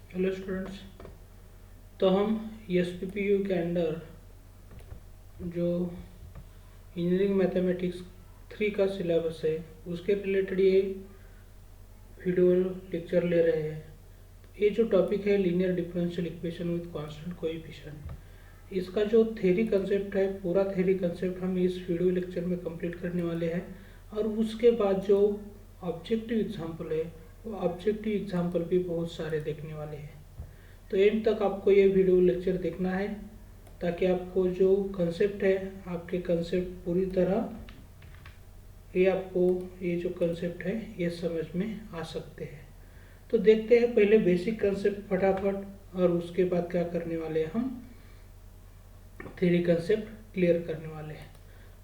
Hello students. तो हम S P P U के अंडर जो इंजीनियरिंग मैथमेटिक्स 3 का सिलेबस है उसके रिलेटेड ये वीडियो लेक्चर ले रहे हैं। ये जो टॉपिक है linear differential equation with constant coefficient, इसका जो थ्योरी कंसेप्ट है पूरा थ्योरी कंसेप्ट हम इस वीडियो लेक्चर में कंप्लीट करने वाले हैं। और उसके बाद जो ऑब्जेक्टिव एग्जाम्पल है वो ऑब्जेक्टिव एग्जाम्पल भी बहुत सारे देखने वाले हैं। तो एंड तक आपको ये वीडियो लेक्चर देखना है ताकि आपको जो कंसेप्ट है आपके कंसेप्ट पूरी तरह आपको ये जो कंसेप्ट है ये समझ में आ सकते हैं। तो देखते हैं पहले बेसिक कंसेप्ट फटाफट, और उसके बाद क्या करने वाले हैं हम थ्योरी कंसेप्ट क्लियर करने वाले हैं।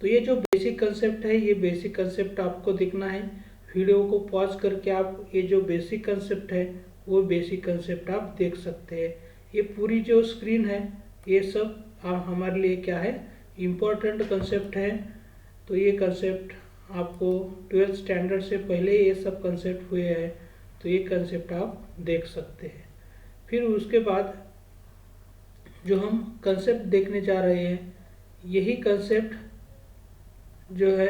तो ये जो बेसिक कंसेप्ट है ये बेसिक कंसेप्ट आपको देखना है। वीडियो को पॉज करके आप ये जो बेसिक कंसेप्ट है वो बेसिक कंसेप्ट आप देख सकते हैं। ये पूरी जो स्क्रीन है ये सब हमारे लिए क्या है इम्पोर्टेंट कंसेप्ट है। तो ये कंसेप्ट आपको 12th स्टैंडर्ड से पहले ये सब कंसेप्ट हुए हैं, तो ये कंसेप्ट आप देख सकते हैं। फिर उसके बाद जो हम कंसेप्ट देखने जा रहे हैं यही कंसेप्ट जो है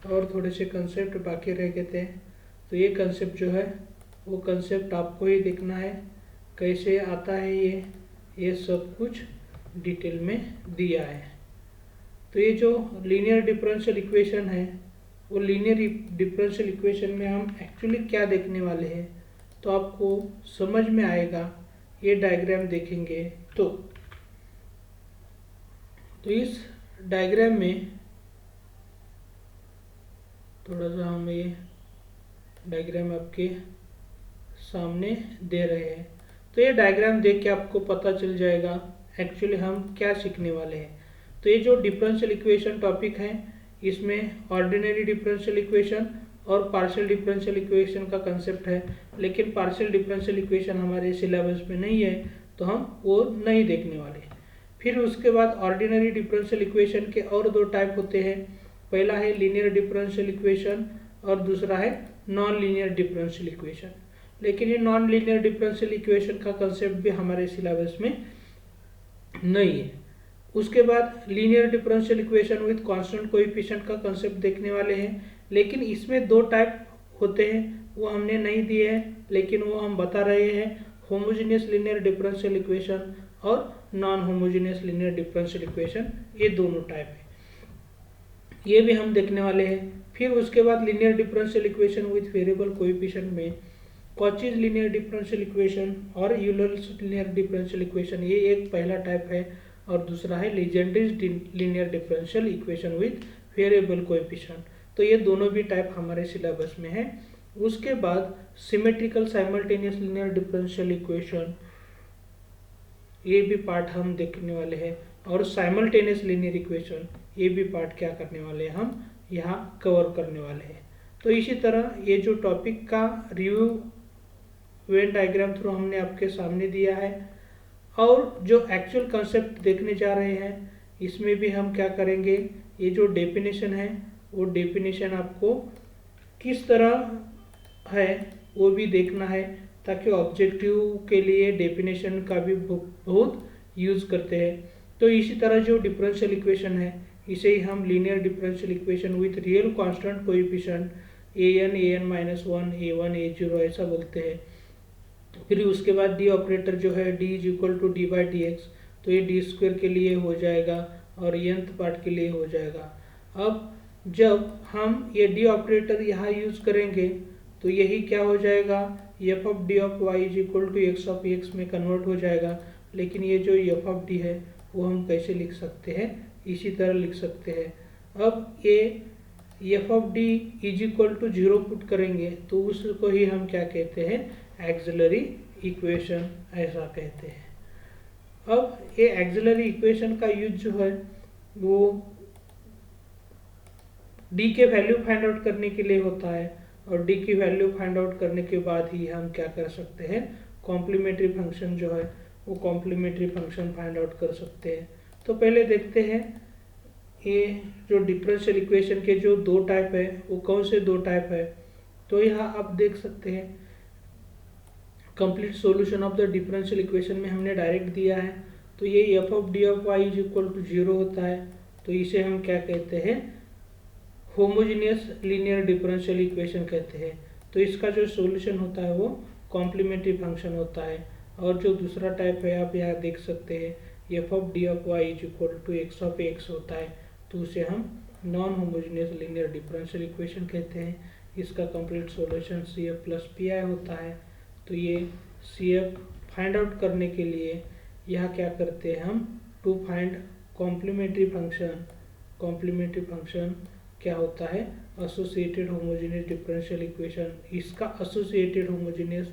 और थोड़े से कंसेप्ट बाकी रह गए थे। तो ये कंसेप्ट जो है वो कंसेप्ट आपको ही देखना है कैसे आता है ये सब कुछ डिटेल में दिया है। तो ये जो लीनियर डिफरेंशियल इक्वेशन है वो लीनियर डिफरेंशियल इक्वेशन में हम एक्चुअली क्या देखने वाले हैं तो आपको समझ में आएगा। ये डायग्राम देखेंगे तो इस डायग्राम में थोड़ा सा हम ये डायग्राम आपके सामने दे रहे हैं। तो ये डायग्राम देख के आपको पता चल जाएगा एक्चुअली हम क्या सीखने वाले हैं। तो ये जो डिफरेंशियल इक्वेशन टॉपिक है इसमें ऑर्डिनरी डिफरेंशियल इक्वेशन और पार्शियल डिफरेंशियल इक्वेशन का कंसेप्ट है, लेकिन पार्शियल डिफरेंशियल इक्वेशन हमारे सिलेबस में नहीं है तो हम वो नहीं देखने वाले। फिर उसके बाद ऑर्डिनरी डिफरेंशियल इक्वेशन के और दो टाइप होते हैं। पहला है लीनियर डिफरेंशियल इक्वेशन और दूसरा है नॉन लीनियर डिफरेंशियल इक्वेशन। लेकिन ये नॉन लीनियर डिफरेंशियल इक्वेशन का कंसेप्ट भी हमारे सिलेबस में नहीं है। उसके बाद linear differential equation with constant coefficient का कंसेप्ट देखने वाले हैं, लेकिन इसमें दो टाइप होते हैं वो हमने नहीं दिए हैं, लेकिन वो हम बता रहे हैं होमोजेनियस लीनियर डिफरेंशियल इक्वेशन और non homogeneous linear differential equation, ये दोनों टाइप है, ये भी हम देखने वाले हैं। फिर उसके बाद linear differential equation with variable coefficient में कॉचीज लीनियर डिफरेंशियल इक्वेशन और यूलर्स लीनियर डिफरेंशियल इक्वेशन, ये एक पहला टाइप है, और दूसरा है Legendre's linear differential equation with variable coefficient. तो ये दोनों भी टाइप हमारे सिलेबस में है। उसके बाद symmetrical simultaneous linear differential equation, ये भी पार्ट हम देखने वाले हैं, और साइमल्टेनियस लीनियर इक्वेशन ये भी पार्ट क्या करने वाले हैं हम यहाँ कवर करने वाले हैं। तो इसी तरह ये जो टॉपिक का रिव्यू वेन डायग्राम थ्रू हमने आपके सामने दिया है, और जो एक्चुअल कंसेप्ट देखने जा रहे हैं इसमें भी हम क्या करेंगे ये जो डेफिनेशन है वो डेफिनेशन आपको किस तरह है वो भी देखना है, ताकि ऑब्जेक्टिव के लिए डेफिनेशन का भी बहुत यूज़ करते हैं। तो इसी तरह जो डिफरेंशियल इक्वेशन है इसे ही हम linear differential equation with real constant coefficient an-1 a1 a0 ऐसा बोलते हैं। फिर उसके बाद डी ऑपरेटर जो है d is equal to d by d x, तो ये डी स्क्वायर के लिए हो जाएगा और nth पार्ट के लिए हो जाएगा। अब जब हम ये डी ऑपरेटर यहाँ यूज करेंगे तो यही क्या हो जाएगा f of d of y is equal to x of x में कन्वर्ट हो जाएगा। लेकिन ये जो एफ ऑफ डी है वो हम कैसे लिख सकते हैं, इसी तरह लिख सकते हैं। अब ये f of d is equal to 0 put करेंगे तो उसको ही हम क्या कहते हैं एक्सिलरी इक्वेशन ऐसा कहते हैं। अब ये एक्सिलरी इक्वेशन का यूज जो है वो डी के वैल्यू फाइंड आउट करने के लिए होता है, और डी की वैल्यू फाइंड आउट करने के बाद ही हम क्या कर सकते हैं कॉम्प्लीमेंट्री फंक्शन जो है वो कॉम्प्लीमेंट्री फंक्शन फाइंड आउट कर सकते हैं। तो पहले देखते हैं ये जो डिफरेंशियल इक्वेशन के जो दो टाइप है वो कौन से दो टाइप है, तो यहाँ आप देख सकते हैं complete solution of the differential equation में हमने डायरेक्ट दिया है। तो ये f of d of y is equal to 0 होता है, तो इसे हम क्या कहते हैं, होमोजीनियस लीनियर डिफरेंशियल इक्वेशन कहते हैं। तो इसका जो सॉल्यूशन होता है वो कॉम्प्लीमेंट्री फंक्शन होता है। और जो दूसरा टाइप है आप यहाँ देख सकते हैं f of d of y is equal to x of x होता है, तो उसे हम non homogeneous linear differential equation कहते हैं। इसका complete solution C F plus P I होता है। तो ये सी एफ फाइंड आउट करने के लिए यहाँ क्या करते हैं हम, to find complementary function. Complementary function क्या होता है, एसोसिएटेड होमोजेनियस डिफरेंशियल इक्वेशन। इसका associated homogeneous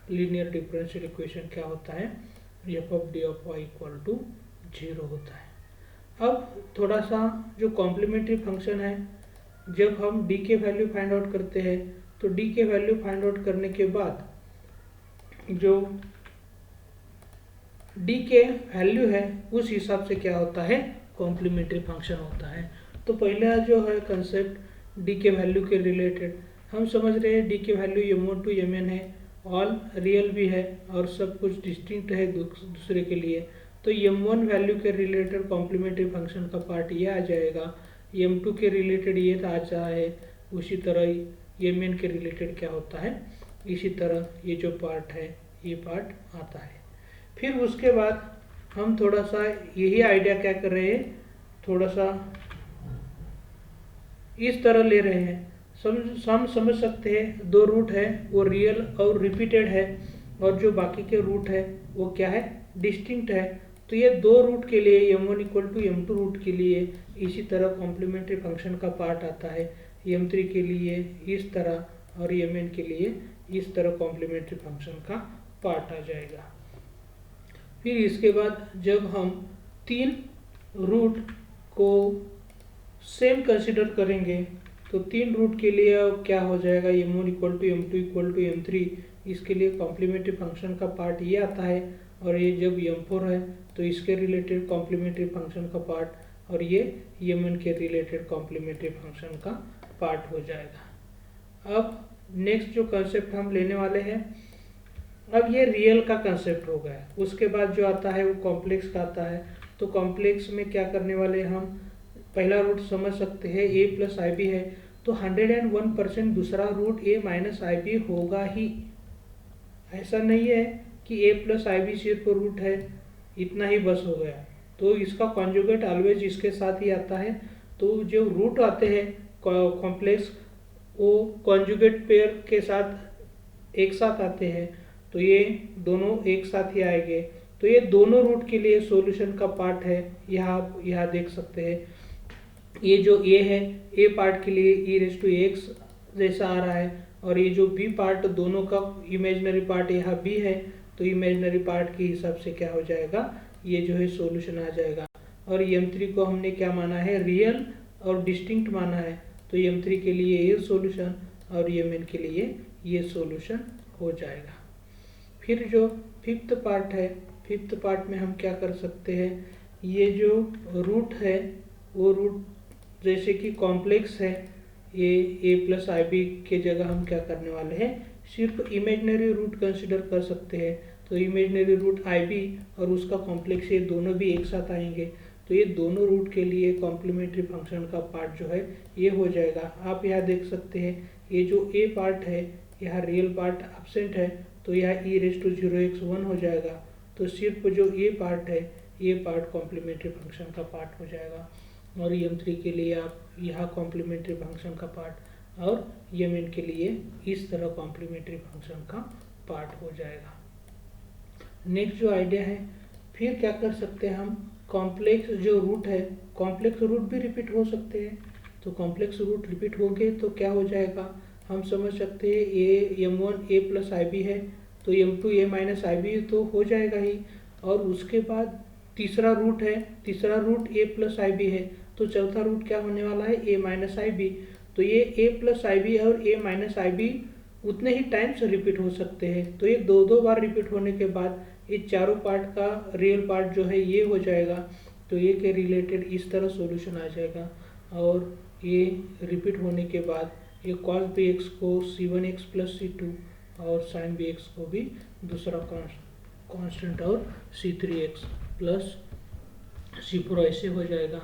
linear differential equation क्या होता है, f of d of y equal to 0 होता है। अब थोड़ा सा जो कॉम्प्लीमेंट्री फंक्शन है, जब हम डी के वैल्यू फाइंड आउट करते हैं तो डी के वैल्यू फाइंड आउट करने के बाद जो डी के वैल्यू है उस हिसाब से क्या होता है, कॉम्प्लीमेंट्री फंक्शन होता है। तो पहला जो है कंसेप्ट डी के वैल्यू के रिलेटेड हम समझ रहे हैं डी के वैल्यू m1 टू mn है, ऑल रियल भी है और सब कुछ डिस्टिंक्ट है दूसरे के लिए। तो m1 वैल्यू के रिलेटेड कॉम्प्लीमेंट्री फंक्शन का पार्ट ये आ जाएगा, m2 के रिलेटेड ये आ जाता है, उसी तरह mn के रिलेटेड क्या होता है, इसी तरह ये जो पार्ट है ये पार्ट आता है। फिर उसके बाद हम थोड़ा सा यही आइडिया क्या कर रहे हैं, थोड़ा सा इस तरह ले रहे हैं, हम समझ सकते हैं दो रूट है वो रियल और रिपीटेड है और जो बाकी के रूट है वो क्या है, डिस्टिंक्ट है। तो ये दो रूट के लिए m1 equal to m2 root के लिए इसी तरह कॉम्प्लीमेंट्री फंक्शन का पार्ट आता है, m3 के लिए इस तरह और mn के लिए इस तरह कॉम्प्लीमेंट्री फंक्शन का पार्ट आ जाएगा। फिर इसके बाद जब हम तीन रूट को सेम कंसिडर करेंगे तो तीन रूट के लिए क्या हो जाएगा, m1 equal to m2 equal to m3, इसके लिए कॉम्प्लीमेंट्री फंक्शन का पार्ट ये आता है। और ये जब m4 है तो इसके रिलेटेड कॉम्प्लीमेंट्री फंक्शन का पार्ट और ये mn के रिलेटेड कॉम्प्लीमेंट्री फंक्शन का पार्ट हो जाएगा। अब नेक्स्ट जो कंसेप्ट हम लेने वाले हैं, अब ये रियल का कंसेप्ट हो गया, उसके बाद जो आता है वो कॉम्प्लेक्स का आता है। तो कॉम्प्लेक्स में क्या करने वाले हम, पहला रूट समझ सकते हैं a प्लस आई बी है, तो 101% दूसरा root a minus i b होगा ही। ऐसा नहीं है कि a प्लस आई बी सिर्फ रूट है इतना ही बस हो गया, तो इसका कॉन्जुगेट ऑलवेज इसके साथ ही आता है। तो जो रूट आते हैं कॉम्प्लेक्स वो कॉन्जुगेट पेयर के साथ एक साथ आते हैं, तो ये दोनों एक साथ ही आएंगे। तो ये दोनों रूट के लिए सॉल्यूशन का पार्ट है, यहाँ देख सकते हैं ये जो a है a पार्ट के लिए e रेज़ टू x जैसा आ रहा है, और ये जो b पार्ट दोनों का इमेजिनरी पार्ट यहाँ b है, तो इमेजिनरी पार्ट के हिसाब से क्या हो जाएगा, ये जो है सॉल्यूशन आ जाएगा। और m3 को हमने क्या माना है, रियल और डिस्टिंक्ट माना है, तो m3 के लिए ये सॉल्यूशन और mn के लिए ये सॉल्यूशन हो जाएगा। फिर जो फिफ्थ पार्ट है, फिफ्थ पार्ट में हम क्या कर सकते हैं, ये जो रूट है वो रूट जैसे कि कॉम्प्लेक्स है, ये a प्लस आई बी के जगह हम क्या करने वाले हैं, सिर्फ इमेजिनरी रूट कंसिडर कर सकते हैं। तो इमेजिनरी रूट आई बी और उसका कॉम्प्लेक्स ये दोनों भी एक साथ आएंगे, तो ये दोनों रूट के लिए कॉम्प्लीमेंट्री फंक्शन का पार्ट जो है ये हो जाएगा। आप यहाँ देख सकते हैं ये जो a पार्ट है यहाँ रियल पार्ट एब्सेंट है, तो यह e रेज़ टू 0x1 हो जाएगा। तो सिर्फ जो a पार्ट है ये पार्ट कॉम्प्लीमेंट्री फंक्शन का पार्ट हो जाएगा। और m3 के लिए आप यहाँ कॉम्प्लीमेंट्री फंक्शन का पार्ट और mn के लिए इस तरह कॉम्प्लीमेंट्री फंक्शन का पार्ट हो जाएगा। नेक्स्ट जो आइडिया है, फिर क्या कर सकते हैं हम, कॉम्प्लेक्स जो रूट है, कॉम्प्लेक्स रूट भी रिपीट हो सकते हैं। तो कॉम्प्लेक्स रूट रिपीट हो गए तो क्या हो जाएगा, हम समझ सकते हैं a m1 a plus i b है, तो m2 a minus i B तो हो जाएगा ही। और उसके बाद तीसरा रूट है, तीसरा root a plus i b है, तो चौथा रूट क्या होने वाला है, a माइनस आई बी। तो ये a प्लस आई बी और a माइनस आई बी उतने ही टाइम्स रिपीट हो सकते हैं, तो ये दो बार रिपीट होने के बाद ये चारों पार्ट का रियल पार्ट जो है ये हो जाएगा। तो ये के रिलेटेड इस तरह सॉल्यूशन आ जाएगा, और ये रिपीट होने के बाद ये cos bx को c1x प्लस c2 और sin bx को भी दूसरा कांस्टेंट और c3x प्लस c4 ऐसे हो जाएगा।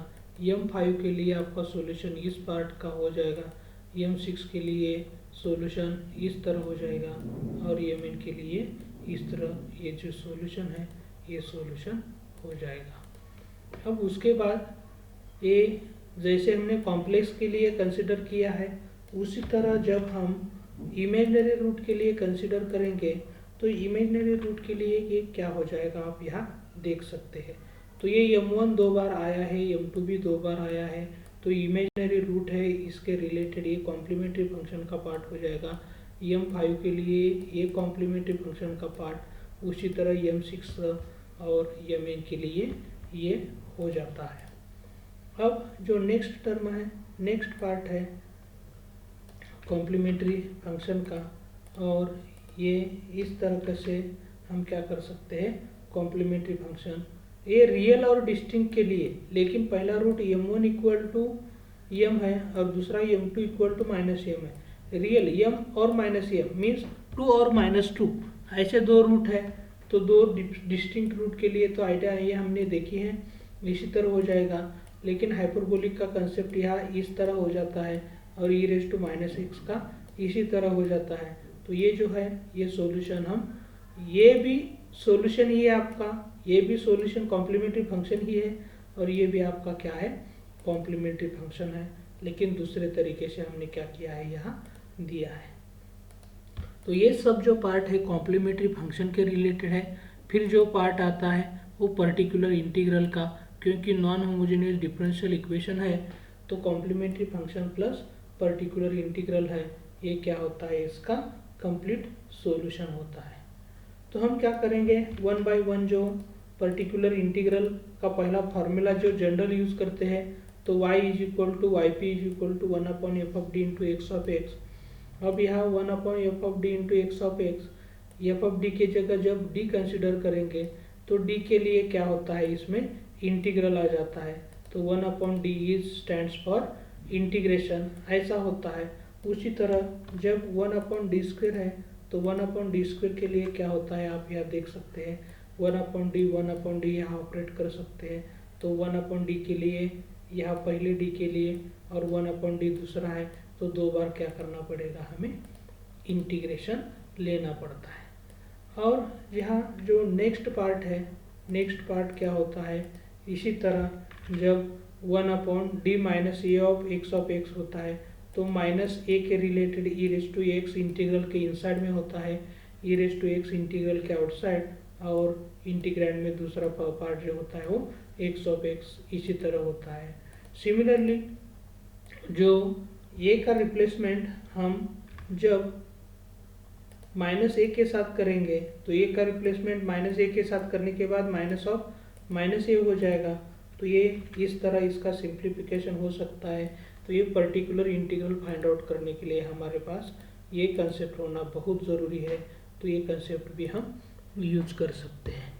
m5 के लिए आपका सॉल्यूशन इस पार्ट का हो जाएगा, m6 के लिए सॉल्यूशन इस तरह हो जाएगा, और mn के लिए इस तरह ये जो सॉल्यूशन है ये सॉल्यूशन हो जाएगा। अब उसके बाद ये जैसे हमने कॉम्प्लेक्स के लिए कंसिडर किया है, उसी तरह जब हम इमेजिनरी रूट के लिए कंसिडर करेंगे तो इमेजिनरी रूट के लिए ये क्या हो जाएगा आप यहाँ देख सकते हैं। तो ये m1 दो बार आया है, m2 भी दो बार आया है, तो इमेजिनरी रूट है, इसके रिलेटेड ये कॉम्प्लीमेंट्री फंक्शन का पार्ट हो जाएगा। m5 के लिए ये कॉम्प्लीमेंट्री फंक्शन का पार्ट, उसी तरह m6 और mn के लिए ये हो जाता है। अब जो नेक्स्ट टर्म है, नेक्स्ट पार्ट है कॉम्प्लीमेंट्री फंक्शन का, और ये इस तरह से हम क्या कर सकते हैं, कॉम्प्लीमेंट्री फंक्शन ये रियल और डिस्टिंक्ट के लिए, लेकिन पहला root m1 equal to m है और दूसरा m2 equal to minus m है। रियल m और माइनस m मीन्स 2 और -2 ऐसे दो रूट है, तो दो डिस्टिंक्ट रूट के लिए तो आइडिया ये हमने देखी है, इसी तरह हो जाएगा। लेकिन हाइपरबोलिक का कंसेप्ट यहाँ इस तरह हो जाता है और e⁻x का इसी तरह हो जाता है। तो ये जो है ये सॉल्यूशन हम, ये भी सॉल्यूशन ही है आपका, ये भी सॉल्यूशन कॉम्प्लीमेंट्री फंक्शन ही है, और ये भी आपका क्या है, कॉम्प्लीमेंट्री फंक्शन है, लेकिन दूसरे तरीके से हमने क्या किया है यहाँ दिया है। तो ये सब जो पार्ट है कॉम्प्लीमेंट्री फंक्शन के रिलेटेड है। फिर जो पार्ट आता है वो पर्टिकुलर इंटीग्रल का, क्योंकि नॉन होमोजेनियस डिफरेंशियल इक्वेशन है तो complementary function plus particular integral है, ये क्या होता है, इसका कंप्लीट सॉल्यूशन होता है। तो हम क्या करेंगे, वन बाय वन जो पर्टिकुलर इंटीग्रल का पहला फार्मूला जो जनरल यूज करते हैं, तो y is equal to y p is equal to 1/f(d) into x of x. अब यहाँ 1/f(d) into x of x, f(d) की जगह जब d कंसिडर करेंगे तो d के लिए क्या होता है, इसमें इंटीग्रल आ जाता है, तो 1/d is stands for integration, ऐसा होता है। उसी तरह जब 1/d² है तो 1/d² के लिए क्या होता है आप यहाँ देख सकते हैं, 1/d यहाँ ऑपरेट कर सकते हैं, तो 1/d के लिए यहाँ पहले d के लिए और 1/d दूसरा है, तो दो बार क्या करना पड़ेगा, हमें इंटीग्रेशन लेना पड़ता है। और यहाँ जो नेक्स्ट पार्ट है, नेक्स्ट पार्ट क्या होता है, इसी तरह जब 1/d minus a of x होता है तो माइनस ए के रिलेटेड e⁻x इंटीग्रल के इनसाइड में होता है, e⁻x इंटीग्रल के आउटसाइड, और इंटीग्रैंड में दूसरा पार्ट जो होता है वो x इसी तरह होता है। सिमिलरली जो ए का रिप्लेसमेंट हम जब -a के साथ करेंगे तो ए का रिप्लेसमेंट -a के साथ करने के बाद -a हो जाएगा, तो ये इस तरह इसका सिंप्लीफिकेशन हो सकता है। तो ये पर्टिकुलर इंटीग्रल फाइंड आउट करने के लिए हमारे पास ये कंसेप्ट होना बहुत ज़रूरी है, तो ये कंसेप्ट भी हम यूज कर सकते हैं।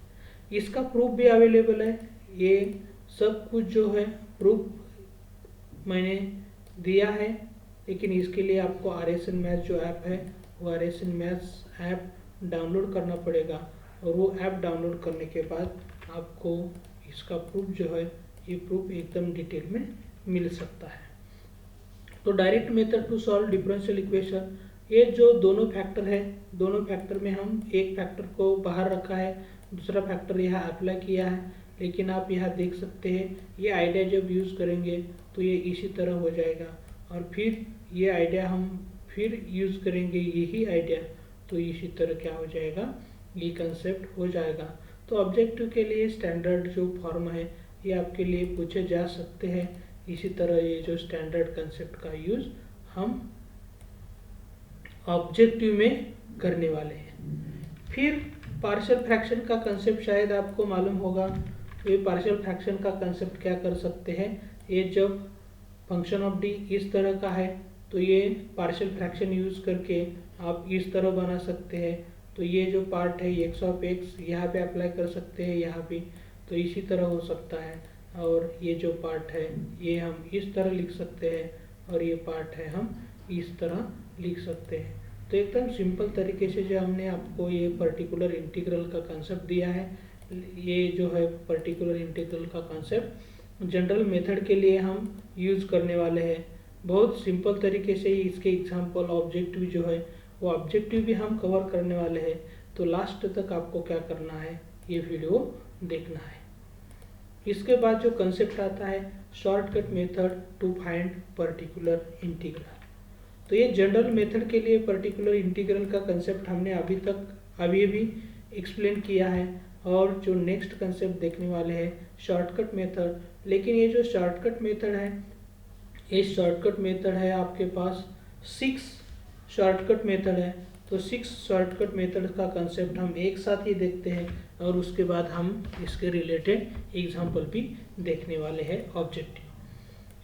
इसका प्रूफ भी अवेलेबल है, ये सब कुछ जो है प्रूफ मैंने दिया है, लेकिन इसके लिए आपको RSN मैथ्स जो ऐप है वो RSN मैथ्स ऐप डाउनलोड करना पड़ेगा, और वो ऐप डाउनलोड करने के बाद आपको इसका प्रूफ जो है ये प्रूफ एकदम डिटेल में मिल सकता है। तो direct method to solve differential equation, ये जो दोनों फैक्टर है, दोनों फैक्टर में हम एक फैक्टर को बाहर रखा है, दूसरा फैक्टर यहाँ अप्लाई किया है, लेकिन आप यहाँ देख सकते हैं ये आइडिया जब यूज़ करेंगे तो ये इसी तरह हो जाएगा, और फिर ये आइडिया हम फिर यूज़ करेंगे यही आइडिया, तो इसी तरह क्या हो जाएगा, ये कंसेप्ट हो जाएगा। तो ऑब्जेक्टिव के लिए स्टैंडर्ड जो फॉर्म है ये आपके लिए पूछे जा सकते हैं, इसी तरह ये जो स्टैंडर्ड कंसेप्ट का यूज़ हम ऑब्जेक्टिव में करने वाले हैं। फिर पार्शियल फ्रैक्शन का कंसेप्ट शायद आपको मालूम होगा, तो ये पार्शियल फ्रैक्शन का कंसेप्ट क्या कर सकते हैं, ये जब फंक्शन ऑफ डी इस तरह का है तो ये पार्शियल फ्रैक्शन यूज़ करके आप इस तरह बना सकते हैं, तो ये जो पार्ट है x ऑफ x यहाँ पे अप्लाई कर सकते हैं यहाँ भी, तो इसी तरह हो सकता है। और ये जो पार्ट है ये हम इस तरह लिख सकते हैं, और ये पार्ट है हम इस तरह लिख सकते हैं। तो एकदम सिंपल तरीके से जो हमने आपको ये पर्टिकुलर इंटीग्रल का कंसेप्ट दिया है, ये जो है पर्टिकुलर इंटीग्रल का कंसेप्ट जनरल मेथड के लिए हम यूज़ करने वाले हैं। बहुत सिंपल तरीके से ही इसके एग्जाम्पल ऑब्जेक्टिव जो है वो ऑब्जेक्टिव भी हम कवर करने वाले हैं। तो लास्ट तक आपको क्या करना है, ये वीडियो देखना है। इसके बाद जो कंसेप्ट आता है shortcut method to find particular integral. तो ये जनरल मेथड के लिए पर्टिकुलर इंटीग्रल का कंसेप्ट हमने अभी भी एक्सप्लेन किया है, और जो नेक्स्ट कंसेप्ट देखने वाले हैं शॉर्टकट मेथड। लेकिन ये जो शॉर्टकट मेथड है, ये शॉर्टकट मेथड है आपके पास 6 शॉर्टकट मेथड है। तो 6 शॉर्टकट मेथड का कंसेप्ट हम एक साथ ही देखते हैं, और उसके बाद हम इसके रिलेटेड एग्जाम्पल भी देखने वाले हैं ऑब्जेक्टिव।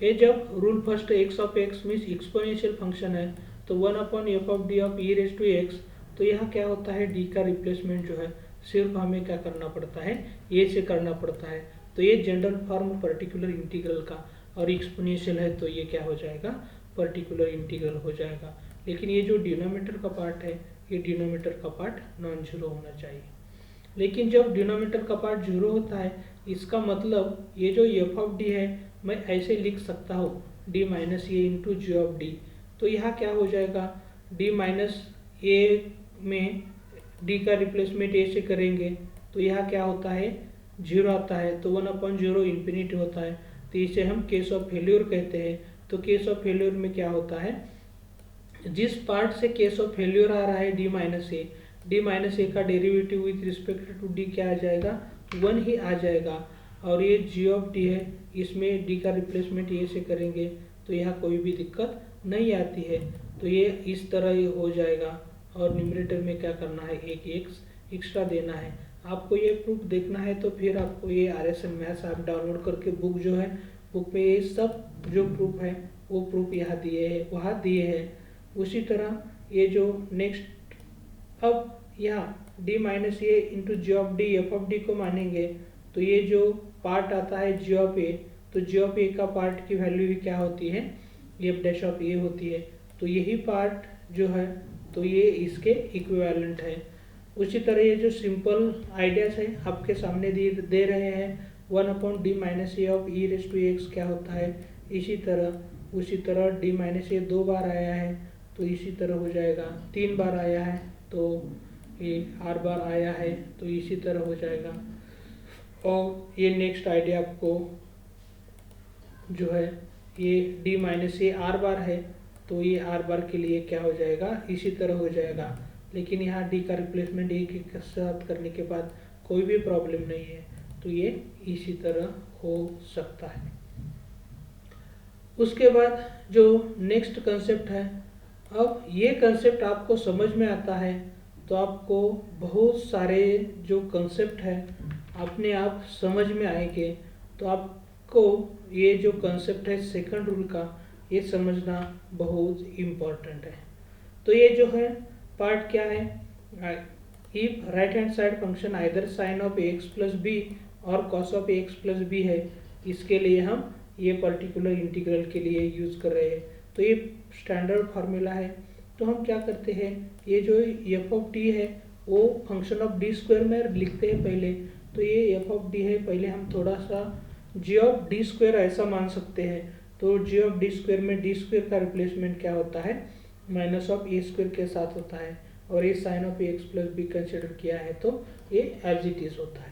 ये जब rule first x of x means exponential function है, तो 1/f of d of e raise to x. तो यहाँ क्या होता है, डी का रिप्लेसमेंट जो है सिर्फ हमें क्या करना पड़ता है, ए से करना पड़ता है। तो ये जनरल फॉर्म पर्टिकुलर इंटीग्रल का, और एक्सपोनेंशियल है तो ये क्या हो जाएगा, पर्टिकुलर इंटीग्रल हो जाएगा। लेकिन ये जो डिनोमिनेटर का पार्ट है, ये डिनोमिनेटर का पार्ट नॉन जीरो होना चाहिए। लेकिन जब डिनोमिनेटर का पार्ट जीरो होता है, इसका मतलब ये जो एफ ऑफ डी है मैं ऐसे लिख सकता हूँ d minus a into g of d. तो यहाँ क्या हो जाएगा, डी माइनस ए में डी का रिप्लेसमेंट ए से करेंगे तो यहाँ क्या होता है, जीरो आता है। तो 1/0 इंफिनिटी होता है। तो इसे हम केस ऑफ फेल्योर कहते हैं। तो केस ऑफ फेल्योर में क्या होता है, जिस पार्ट से केस ऑफ फेल्योर आ रहा है डी माइनस ए का derivative with respect to d क्या आ जाएगा, 1 ही आ जाएगा। और ये जी ऑफ डी है, इसमें डी का रिप्लेसमेंट ए से करेंगे तो यहाँ कोई भी दिक्कत नहीं आती है। तो ये इस तरह ये हो जाएगा, और न्यूमरेटर में क्या करना है, एक एक्स एक्स्ट्रा देना है। आपको ये प्रूफ देखना है तो फिर आपको ये RSN मैथ्स आप डाउनलोड करके बुक जो है, बुक में ये सब जो प्रूफ है वो प्रूफ यहाँ दिए है, वहाँ दिए हैं। उसी तरह ये जो नेक्स्ट, अब यहाँ d minus a into g of d f of d को मानेंगे तो ये जो पार्ट आता है जी ऑफ ए, तो जी ऑफ ए का पार्ट की वैल्यू ही क्या होती है, एफ डैश ऑफ ए होती है। तो यही पार्ट जो है तो ये इसके इक्विवेलेंट है। उसी तरह ये जो सिंपल आइडियाज है आपके सामने दे रहे हैं, 1/d minus a of e raise to x क्या होता है, उसी तरह d माइनस ए 2 बार आया है तो इसी तरह हो जाएगा, 3 बार आया है तो ये 8 बार आया है तो इसी तरह हो जाएगा। और ये नेक्स्ट आइडिया आपको जो है ये d माइनस ए r बार है तो ये r बार के लिए क्या हो जाएगा, इसी तरह हो जाएगा। लेकिन यहाँ d का रिप्लेसमेंट ए के साथ करने के बाद कोई भी प्रॉब्लम नहीं है, तो ये इसी तरह हो सकता है। उसके बाद जो नेक्स्ट कंसेप्ट है, अब ये कंसेप्ट आपको समझ में आता है तो आपको बहुत सारे जो कंसेप्ट है अपने आप समझ में आएंगे। तो आपको ये जो कंसेप्ट है सेकंड रूल का, ये समझना बहुत इम्पोर्टेंट है। तो ये जो है पार्ट क्या है, if right hand side function either sine of x plus b और cos of x plus b है, इसके लिए हम ये पर्टिकुलर इंटीग्रल के लिए यूज़ कर रहे हैं। तो ये स्टैंडर्ड फार्मूला है। तो हम क्या करते हैं, ये जो एफ ऑफ डी है वो फंक्शन ऑफ डी स्क्वायर में लिखते हैं पहले। तो ये एफ ऑफ डी है, पहले हम थोड़ा सा जी ऑफ डी स्क्वायर ऐसा मान सकते हैं। तो जी ऑफ डी स्क्वायर में डी स्क्वायर का रिप्लेसमेंट क्या होता है, माइनस ऑफ ए स्क्वायर के साथ होता है। और ये sine of x plus b consider किया है तो ये एज इट इज होता है।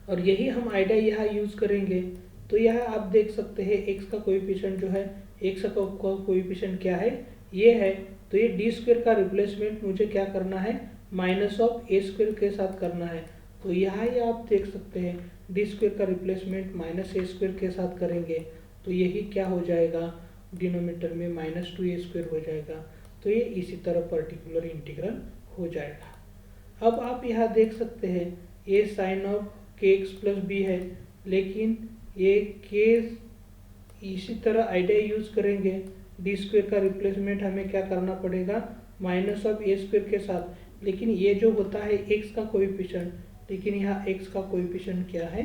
और यही हम आइडिया यहाँ यूज़ करेंगे। तो यहाँ आप देख सकते हैं एक्स का कोएफिशिएंट जो है, एक्स का कोएफिशिएंट क्या है, ये है। तो ये डी स्क्वायर का रिप्लेसमेंट मुझे क्या करना है, माइनस ऑफ ए स्क्वायर के साथ करना है। तो यहाँ ही आप देख सकते हैं डी स्क्वायर का रिप्लेसमेंट माइनस ए स्क्वायर के साथ करेंगे तो यही क्या हो जाएगा, डिनोमिनेटर में -2a स्क्वायर हो जाएगा। तो ये इसी तरह पर्टिकुलर इंटीग्रल हो जाएगा। अब आप यहाँ देख सकते हैं ये साइन ऑफ के एक्स प्लस बी है, लेकिन ये के इसी तरह आइडिया यूज करेंगे। डी स्क्वायर का रिप्लेसमेंट हमें क्या करना पड़ेगा, माइनस ऑफ ए स्क्वायर के साथ। लेकिन ये जो होता है एक्स का कोएफिशिएंट, लेकिन यहाँ एक्स का कोएफिशिएंट क्या है,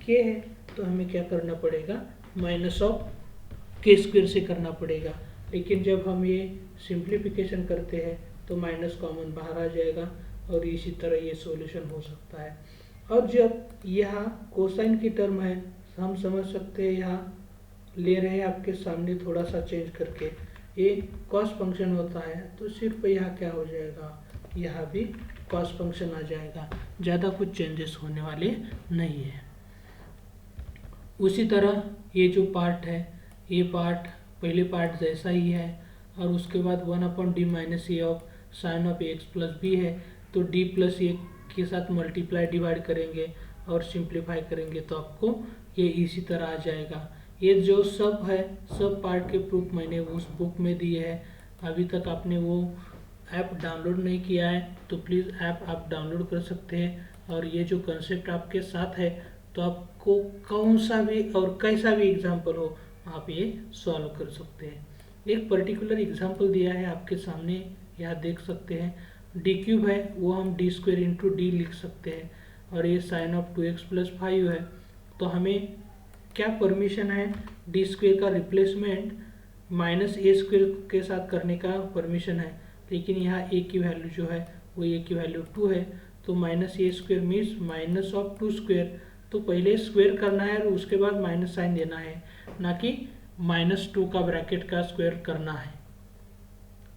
के है। तो हमें क्या करना पड़ेगा, माइनस ऑफ के स्क्वायर से करना पड़ेगा। लेकिन जब हम ये सिंप्लीफिकेशन करते हैं तो माइनस कॉमन बाहर आ जाएगा और इसी तरह ये सॉल्यूशन हो सकता है। और जब यहाँ कोसाइन की टर्म है, हम समझ सकते हैं यहाँ ले रहे हैं आपके सामने थोड़ा सा चेंज करके, ये कॉस फंक्शन होता है, तो सिर्फ यहाँ क्या हो जाएगा, यहाँ भी कॉस फंक्शन आ जाएगा, ज़्यादा कुछ चेंजेस होने वाले नहीं है। उसी तरह ये जो पार्ट है, ये पार्ट पहले पार्ट जैसा ही है, और उसके बाद 1/d minus a of sine of x plus b है, तो d प्लस ए के साथ मल्टीप्लाई डिवाइड करेंगे और सिंप्लीफाई करेंगे तो आपको ये इसी तरह आ जाएगा। ये जो सब है, सब पार्ट के प्रूफ मैंने उस बुक में दिए है। अभी तक आपने वो ऐप डाउनलोड नहीं किया है तो प्लीज़ ऐप आप डाउनलोड कर सकते हैं, और ये जो कंसेप्ट आपके साथ है तो आपको कौन सा भी और कैसा भी एग्जाम्पल हो आप ये सॉल्व कर सकते हैं। एक पर्टिकुलर एग्जाम्पल दिया है आपके सामने, यहाँ देख सकते हैं, डी क्यूब है वो हम डी स्क्वेयर इंटू डी लिख सकते हैं, और ये साइन ऑफ 2x प्लस 5 है, तो हमें क्या परमिशन है, डी स्क्वेयर का रिप्लेसमेंट माइनस ए स्क्वेयर के साथ करने का परमिशन है। लेकिन यहाँ ए की वैल्यू जो है वो ए की वैल्यू 2 है, तो minus A square means minus of 2 square, तो पहले स्क्वेयर करना है और उसके बाद माइनस साइन देना है, ना कि -2 का ब्रैकेट का स्क्वायर करना है,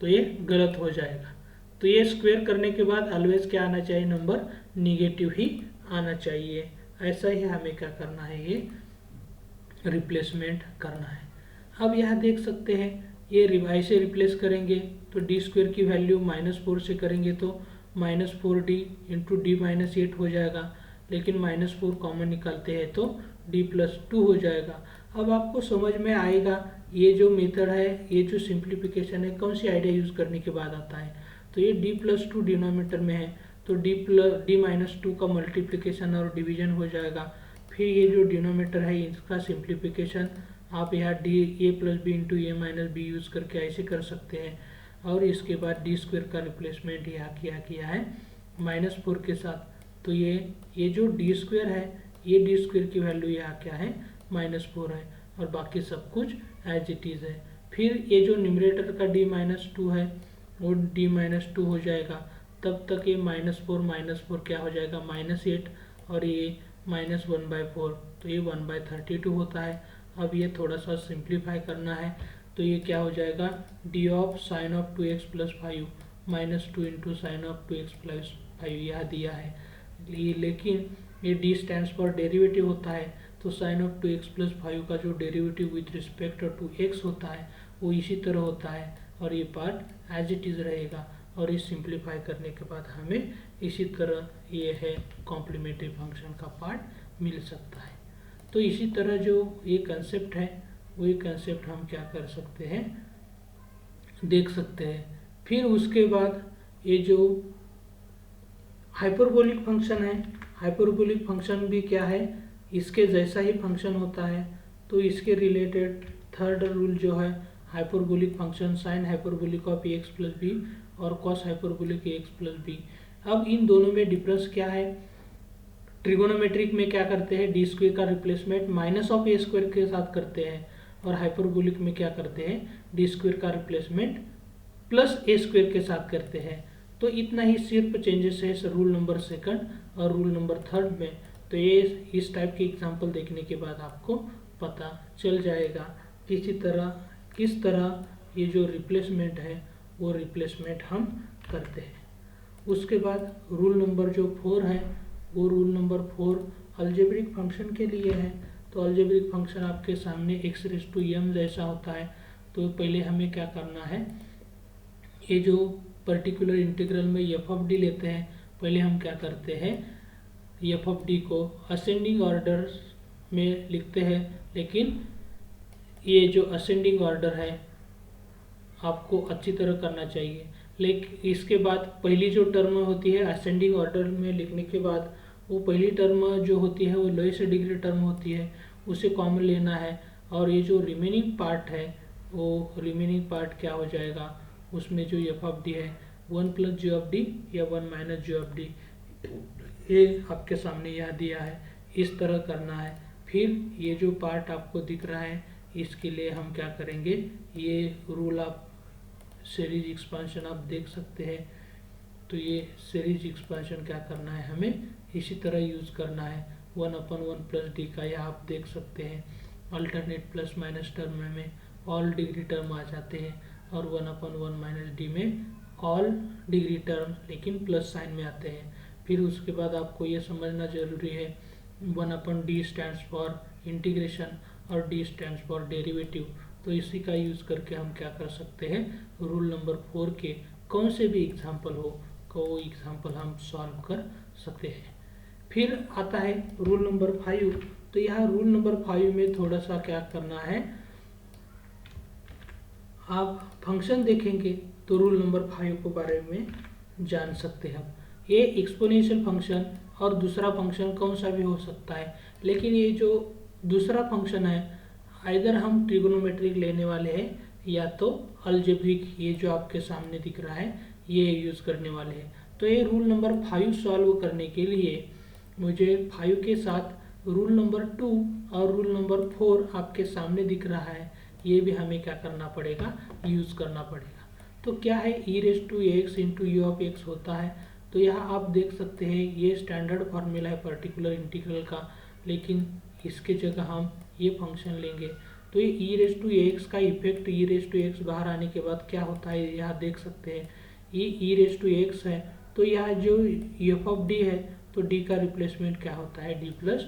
तो ये गलत हो जाएगा। तो ये स्क्वायर करने के बाद ऑलवेज क्या आना चाहिए, नंबर निगेटिव ही आना चाहिए। ऐसा ही हमें क्या करना है, ये रिप्लेसमेंट करना है। अब यहाँ देख सकते हैं ये ऐसे रिप्लेस करेंगे तो डी स्क्वायर की वैल्यू -4 से करेंगे तो -4d इंटू डी माइनस 8 हो जाएगा, लेकिन -4 कॉमन निकालते हैं तो d प्लस 2 हो जाएगा। अब आपको समझ में आएगा ये जो मेथड है, ये जो सिंप्लीफिकेशन है, कौन सी आइडिया यूज़ करने के बाद आता है। तो ये d प्लस 2 डिनोमीटर में है तो d माइनस 2 का मल्टीप्लिकेशन और डिवीजन हो जाएगा। फिर ये जो डिनोमीटर है इसका सिंप्लीफिकेशन आप यहाँ d a plus b into a minus b use करके ऐसे कर सकते हैं, और इसके बाद डी स्क्वायर का रिप्लेसमेंट यहाँ किया है -4 के साथ, तो ये जो डी स्क्वायर है, ये डी स्क्वायर की वैल्यू यहाँ क्या है, -4 है, और बाकी सब कुछ एज इट इज़ है। फिर ये जो न्यूमरेटर का d-2 है वो d-2 हो जाएगा, तब तक ये -4 क्या हो जाएगा, -8, और ये -1/4, तो ये 1/32 होता है। अब ये थोड़ा सा सिंप्लीफाई करना है तो ये क्या हो जाएगा, d of sine of 2x plus 5 -2 into sine of 2x plus 5 यह दिया है। लेकिन ये d स्टैंड्स फॉर डेरिवेटिव होता है, तो साइन ऑफ 2x प्लस 5 का जो derivative with respect to x होता है वो इसी तरह होता है, और ये पार्ट एज इट इज़ रहेगा, और इस सिंप्लीफाई करने के बाद हमें इसी तरह ये है कॉम्प्लीमेंट्री फंक्शन का पार्ट मिल सकता है। तो इसी तरह जो ये कंसेप्ट है वही कंसेप्ट हम क्या कर सकते हैं, देख सकते हैं। फिर उसके बाद ये जो हाइपरबोलिक फंक्शन है, हाइपरबोलिक फंक्शन भी क्या है, इसके जैसा ही फंक्शन होता है, तो इसके रिलेटेड थर्ड रूल जो है, hyperbolic function sine hyperbolic of x plus b और cos hyperbolic x plus b. अब इन दोनों में डिफरेंस क्या है, ट्रिगोनोमेट्रिक में क्या करते हैं, डी स्क्वायर का replacement minus of A square के साथ करते हैं, और हाइपरबोलिक में क्या करते हैं, डी स्क्वायर का रिप्लेसमेंट प्लस ए स्क्वायर के साथ करते हैं। तो इतना ही सिर्फ चेंजेस है रूल नंबर 2 और रूल नंबर 3 में। तो ये इस टाइप के एग्जाम्पल देखने के बाद आपको पता चल जाएगा किस तरह ये जो रिप्लेसमेंट है वो रिप्लेसमेंट हम करते हैं। उसके बाद रूल नंबर जो 4 है, वो रूल नंबर 4 अलजेब्रिक फंक्शन के लिए है। तो अलजेब्रिक फंक्शन आपके सामने x⁻m जैसा होता है, तो पहले हमें क्या करना है, ये जो पर्टिकुलर इंटीग्रल में f(d) लेते हैं, पहले हम क्या करते हैं, f(d) को असेंडिंग ऑर्डर में लिखते हैं, लेकिन ये जो असेंडिंग ऑर्डर है आपको अच्छी तरह करना चाहिए। लेकिन इसके बाद पहली जो टर्म होती है असेंडिंग ऑर्डर में लिखने के बाद, वो पहली टर्म जो होती है वो लोएस्ट डिग्री टर्म होती है, उसे कॉमन लेना है, और ये जो रिमेनिंग पार्ट है वो रिमेनिंग पार्ट क्या हो जाएगा, उसमें जो f(d) है 1 + g(d) या 1 - g(d), ये आपके सामने यह दिया है, इस तरह करना है। फिर ये जो पार्ट आपको दिख रहा है इसके लिए हम क्या करेंगे, ये रूल ऑफ सीरीज एक्सपांशन आप देख सकते हैं। तो ये सीरीज एक्सपांशन क्या करना है, हमें इसी तरह यूज करना है। 1/1 प्लस डी का यह आप देख सकते हैं अल्टरनेट प्लस माइनस टर्म में ऑल डिग्री टर्म आ जाते हैं, और 1/1 माइनस डी में ऑल डिग्री टर्म लेकिन प्लस साइन में आते हैं। फिर उसके बाद आपको ये समझना जरूरी है 1/d स्टैंड्स फॉर इंटीग्रेशन और d स्टैंड्स फॉर डेरिवेटिव। तो इसी का यूज करके हम क्या कर सकते हैं, रूल नंबर 4 के कौन से भी एग्जाम्पल हो वो एग्जाम्पल हम सॉल्व कर सकते हैं। फिर आता है रूल नंबर 5। तो यहाँ रूल नंबर 5 में थोड़ा सा क्या करना है, आप फंक्शन देखेंगे तो रूल नंबर 5 के बारे में जान सकते हैं। ये एक्सपोनेंशियल फंक्शन और दूसरा फंक्शन कौन सा भी हो सकता है, लेकिन ये जो दूसरा फंक्शन है आइदर हम ट्रिगोनोमेट्रिक लेने वाले हैं या तो अलजेब्रिक, ये जो आपके सामने दिख रहा है ये यूज करने वाले हैं। तो ये रूल नंबर 5 सॉल्व करने के लिए मुझे 5 के साथ रूल नंबर 2 और रूल नंबर 4 आपके सामने दिख रहा है, ये भी हमें क्या करना पड़ेगा, यूज करना पड़ेगा। तो क्या है e⁻x इंटू u(x) होता है। तो यहाँ आप देख सकते हैं ये स्टैंडर्ड फार्मूला है पर्टिकुलर इंटीग्रल का, लेकिन इसके जगह हम ये फंक्शन लेंगे। तो ये e⁻x का इफेक्ट e⁻x बाहर आने के बाद क्या होता है यहाँ देख सकते हैं, ये e⁻x है तो यहाँ जो f(d) है तो d का रिप्लेसमेंट क्या होता है, d प्लस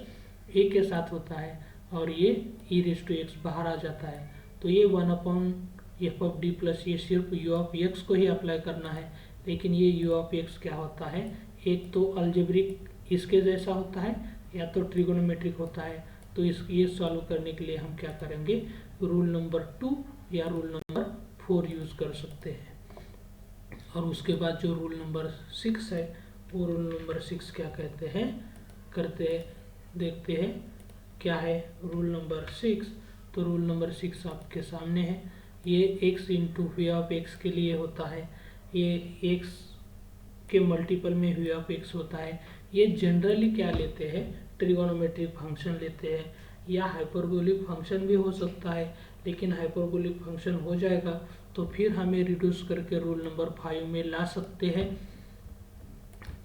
a के साथ होता है, और ये e⁻x बाहर आ जाता है। तो ये 1/f(d) प्लस ये सिर्फ u(x) को ही अप्लाई करना है, लेकिन ये u(x) क्या होता है, एक तो अलजेब्रिक इसके जैसा होता है या तो ट्रिगोनोमेट्रिक होता है। तो ये सॉल्व करने के लिए हम क्या करेंगे, रूल नंबर 2 या रूल नंबर 4 यूज कर सकते हैं। और उसके बाद जो रूल नंबर 6 है वो रूल नंबर 6 क्या कहते हैं, देखते हैं क्या है रूल नंबर 6। तो रूल नंबर 6 आपके सामने है, ये x इंटू v(x) के लिए होता है, ये x के मल्टीपल में v(x) होता है। ये जनरली क्या लेते हैं, ट्रिगोनोमेट्रिक फंक्शन लेते हैं, या हाइपरबोलिक फंक्शन भी हो सकता है, लेकिन हाइपरबोलिक फंक्शन हो जाएगा तो फिर हमें रिड्यूस करके रूल नंबर 5 में ला सकते हैं।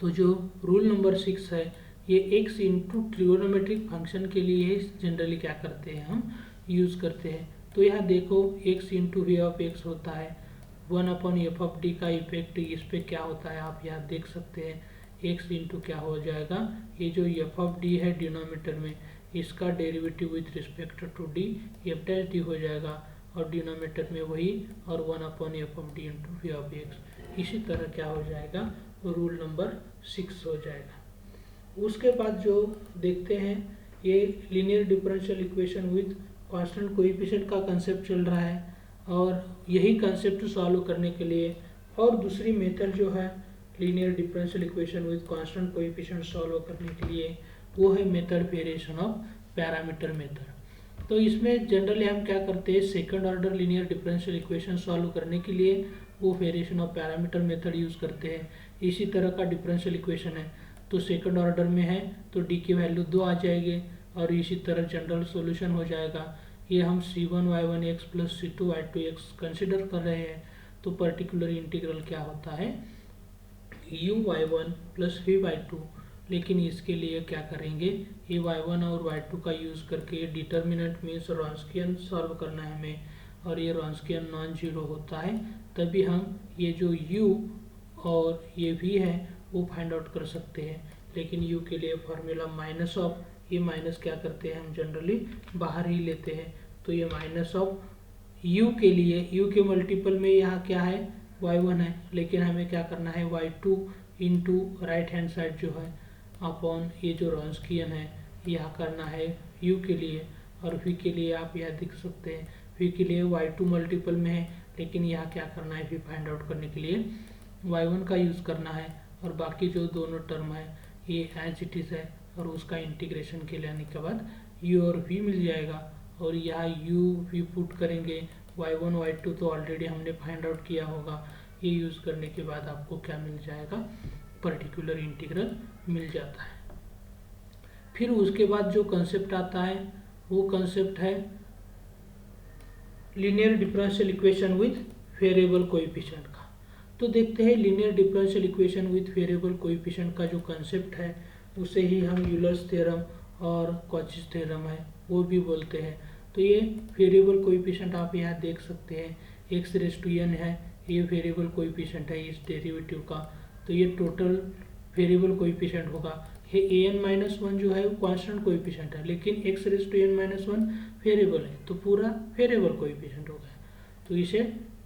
तो जो रूल नंबर 6 है ये x इंटू ट्रिगोनोमेट्रिक फंक्शन के लिए जनरली क्या करते हैं, हम यूज करते हैं। तो यहाँ देखो x इंटू v(x) होता है, 1/f(d) का इफेक्ट इस पे क्या होता है आप यहाँ देख सकते हैं, x इंटू क्या हो जाएगा, ये जो f(d) है डिनोमिनेटर में इसका derivative with respect to d f'(d) हो जाएगा, और डिनोमिनेटर में वही, और 1/f(d) इंटू v(x). इसी तरह क्या हो जाएगा, रूल नंबर 6 हो जाएगा। उसके बाद जो देखते हैं ये linear differential equation with constant coefficient का कंसेप्ट चल रहा है, और यही कंसेप्ट सॉल्व करने के लिए और दूसरी मेथड जो है linear differential equation with constant coefficient solve करने के लिए वो है method variation of parameter method. तो इसमें जनरली हम क्या करते हैं, second order linear differential equation solve करने के लिए वो variation of parameter method use करते हैं। इसी तरह का डिफरेंशियल इक्वेशन है तो सेकंड ऑर्डर में है तो डी की वैल्यू 2 आ जाएगी, और इसी तरह जनरल सॉल्यूशन हो जाएगा। ये हम c1y1x प्लस c2y2x कंसिडर कर रहे हैं, तो पर्टिकुलर इंटीग्रल क्या होता है u(y1) प्लस v(y2), लेकिन इसके लिए क्या करेंगे, ये y1 और y2 का यूज करके डिटर्मिनेंट मीन्स रॉन्स्कियन सॉल्व करना है हमें, और ये रॉन्स्कियन नॉन जीरो होता है तभी हम ये जो u और ये v है वो फाइंड आउट कर सकते हैं। लेकिन u के लिए फॉर्मूला माइनस ऑफ, ये माइनस क्या करते हैं हम जनरली बाहर ही लेते हैं, तो ये माइनस ऑफ u के लिए, u के मल्टीपल में यहाँ क्या है y1 है, लेकिन हमें क्या करना है y2 into right hand side जो है अपॉन ये जो रॉन्स्कियन है यह करना है u के लिए, और v के लिए आप यह देख सकते हैं v के लिए y2 मल्टीपल में है, लेकिन यहाँ क्या करना है v फाइंड आउट करने के लिए y1 का यूज़ करना है, और बाकी जो दोनों टर्म है ये एज इट इज़ है, और उसका इंटीग्रेशन के लाने के बाद u और v मिल जाएगा, और यहाँ u v पुट करेंगे, y1 y2 तो ऑलरेडी हमने फाइंड आउट किया होगा, ये यूज़ करने के बाद आपको क्या मिल जाएगा, पर्टिकुलर इंटीग्रल मिल जाता है। फिर उसके बाद जो कंसेप्ट आता है वो कंसेप्ट है linear differential equation with variable coefficient का। तो देखते हैं linear differential equation with variable coefficient का जो कंसेप्ट है उसे ही हम यूलर्स थ्योरम और कॉचीज थ्योरम है वो भी बोलते हैं। तो ये वेरिएबल कोएफिशिएंट आप यहाँ देख सकते हैं x⁻n है, ये वेरिएबल कोएफिशिएंट है इस डेरिवेटिव का। तो ये टोटल वेरिएबल कोएफिशिएंट होगा। ये an-1 जो है वो कांस्टेंट कोएफिशिएंट है, लेकिन x⁻n-1 वेरिएबल है तो पूरा वेरिएबल कोएफिशिएंट हो गया। तो इसे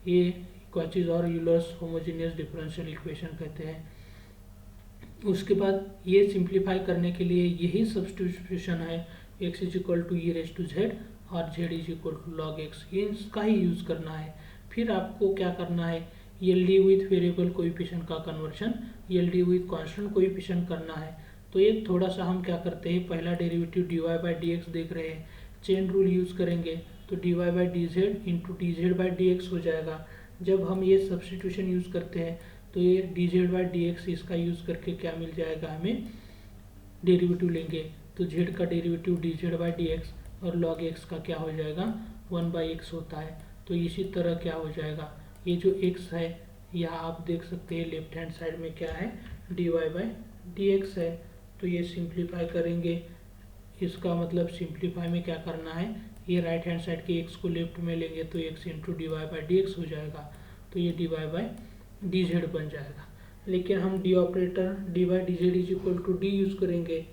ये कॉचीज और यूलर्स होमोजेनियस डिफरेंशियल इक्वेशन कहते हैं। उसके बाद ये सिंप्लीफाई करने के लिए यही सब्स्टिट्यूशन है x e⁻z और z log x, ये इसका ही यूज़ करना है। फिर आपको क्या करना है, LD विथ वेरिएबल कोएफिशिएंट का conversion LD with constant coefficient करना है। तो ये थोड़ा सा हम क्या करते हैं, पहला डेरिवेटिव dy/dx देख रहे हैं, चेन रूल यूज़ करेंगे तो dy/dz इंटू dz/dx हो जाएगा। जब हम ये सब्स्टिट्यूशन यूज़ करते हैं तो ये dz/dx इसका यूज़ करके क्या मिल जाएगा, हमें डेरिवेटिव लेंगे तो z का डेरिवेटिव dz/dx और log x का क्या हो जाएगा 1/x होता है। तो इसी तरह क्या हो जाएगा, ये जो x है यहाँ आप देख सकते हैं लेफ्ट हैंड साइड में क्या है dy/dx है। तो ये सिंप्लीफाई करेंगे, इसका मतलब सिंप्लीफाई में क्या करना है, ये राइट हैंड साइड के x को लेफ्ट में लेंगे तो x इंटू dy/dx हो जाएगा। तो ये dy/dz बन जाएगा। लेकिन हम d operator dy/dz is equal to d use करेंगे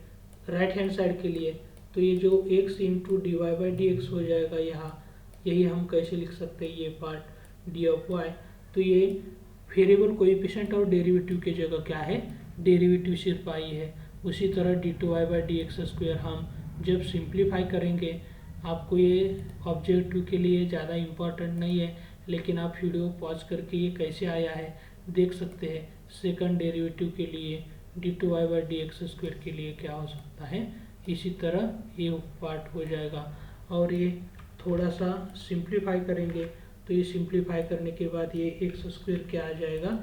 राइट हैंड साइड के लिए, तो ये जो x इंटू dy/dx हो जाएगा यहाँ, यही हम कैसे लिख सकते हैं, ये पार्ट डी ऑफ y। तो ये वेरिएबल कोएफिशिएंट और डेरिवेटिव की जगह क्या है, डेरिवेटिव सिर्फ आई है। उसी तरह d2y/dx² हम जब सिंप्लीफाई करेंगे, आपको ये ऑब्जेक्टिव के लिए ज़्यादा इम्पोर्टेंट नहीं है, लेकिन आप वीडियो पॉज करके ये कैसे आया है देख सकते हैं। सेकंड डेरिवेटिव के लिए d2y/dx² के लिए क्या हो सकता है, इसी तरह ये पार्ट हो जाएगा। और ये थोड़ा सा सिंप्लीफाई करेंगे तो ये सिंप्लीफाई करने के बाद ये x² क्या आ जाएगा,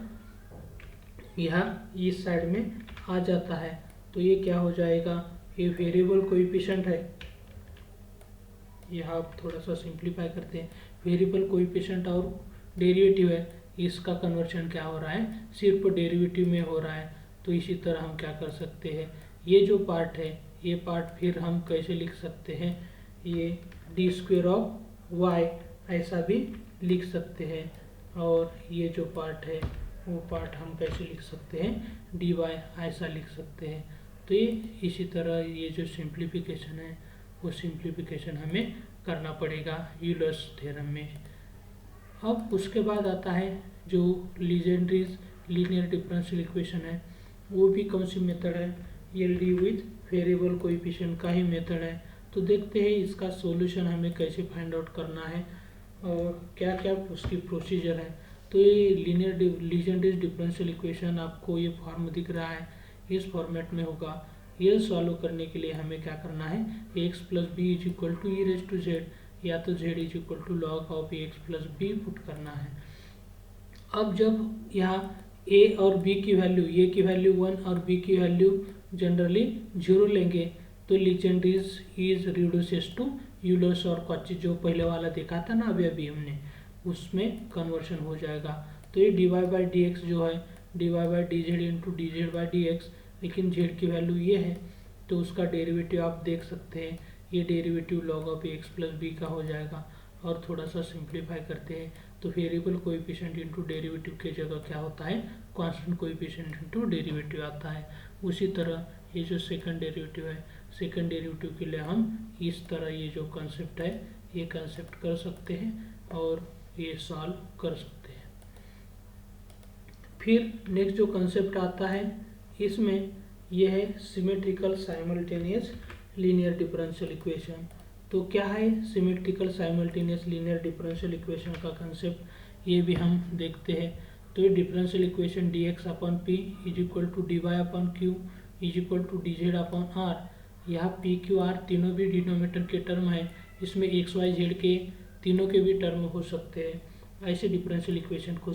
यहाँ इस साइड में आ जाता है। तो ये क्या हो जाएगा, ये वेरिएबल कोएफिशिएंट है, यहाँ आप थोड़ा सा सिंप्लीफाई करते हैं, वेरिएबल कोएफिशिएंट और डेरिवेटिव है, इसका कन्वर्शन क्या हो रहा है, सिर्फ डेरिवेटिव में हो रहा है। तो इसी तरह हम क्या कर सकते हैं, ये जो पार्ट है ये पार्ट फिर हम कैसे लिख सकते हैं, ये d² ऐसा भी लिख सकते हैं। और ये जो पार्ट है वो पार्ट हम कैसे लिख सकते हैं, dy ऐसा लिख सकते हैं। तो ये इसी तरह ये जो सिंप्लीफिकेशन है वो सिंप्लीफिकेशन हमें करना पड़ेगा यूलर्स थ्योरम में। अब उसके बाद आता है जो लीजेंड्रीज लीनियर डिफरेंशियल इक्वेशन है, वो भी कौन सी मेथड है, LD विथ वेरिएबल कोएफिशिएंट का ही मेथड है। तो देखते हैं इसका सॉल्यूशन हमें कैसे फाइंड आउट करना है और क्या क्या उसकी प्रोसीजर है। तो ये लीजेंड्रीज डिफरेंशियल इक्वेशन आपको ये फॉर्म दिख रहा है, इस फॉर्मेट में होगा। ये सॉल्व करने के लिए हमें क्या करना है, x + b is equal to e⁻z या तो z is equal to log of x + b put करना है। अब जब यहाँ a और b की वैल्यू, a की वैल्यू 1 और b की वैल्यू जनरली 0 लेंगे तो लीजेंड्रीज इज रिड्यूसेस टू यूलर्स और कॉची, जो पहले वाला देखा था ना अभी हमने, उसमें कन्वर्शन हो जाएगा। तो ये dy/dx जो है dy/dz इंटू dz/dx, लेकिन z की वैल्यू ये है तो उसका डेरिवेटिव आप देख सकते हैं, ये derivative log of x + b का हो जाएगा। और थोड़ा सा सिंप्लीफाई करते हैं तो वेरिएबल कोएफिशिएंट इंटू डेरिवेटिव की जगह क्या होता है, कांस्टेंट कोएफिशिएंट इंटू डेरिवेटिव आता है। उसी तरह ये जो सेकंड डेरिवेटिव है, सेकंड डेरिवेटिव के लिए हम इस तरह ये जो कंसेप्ट है ये कंसेप्ट कर सकते हैं और ये सॉल्व कर सकते हैं। फिर नेक्स्ट जो कंसेप्ट आता है इसमें यह है symmetrical simultaneous linear differential equation. तो क्या है symmetrical simultaneous linear differential equation का कंसेप्ट, ये भी हम देखते हैं। तो ये differential equation dx/p is equal to dy/q is equal to dz/r, यहाँ p q r तीनों भी डिनोमिनेटर के टर्म है, इसमें x y z के तीनों के भी टर्म हो सकते हैं। ऐसे डिफरेंशियल इक्वेशन को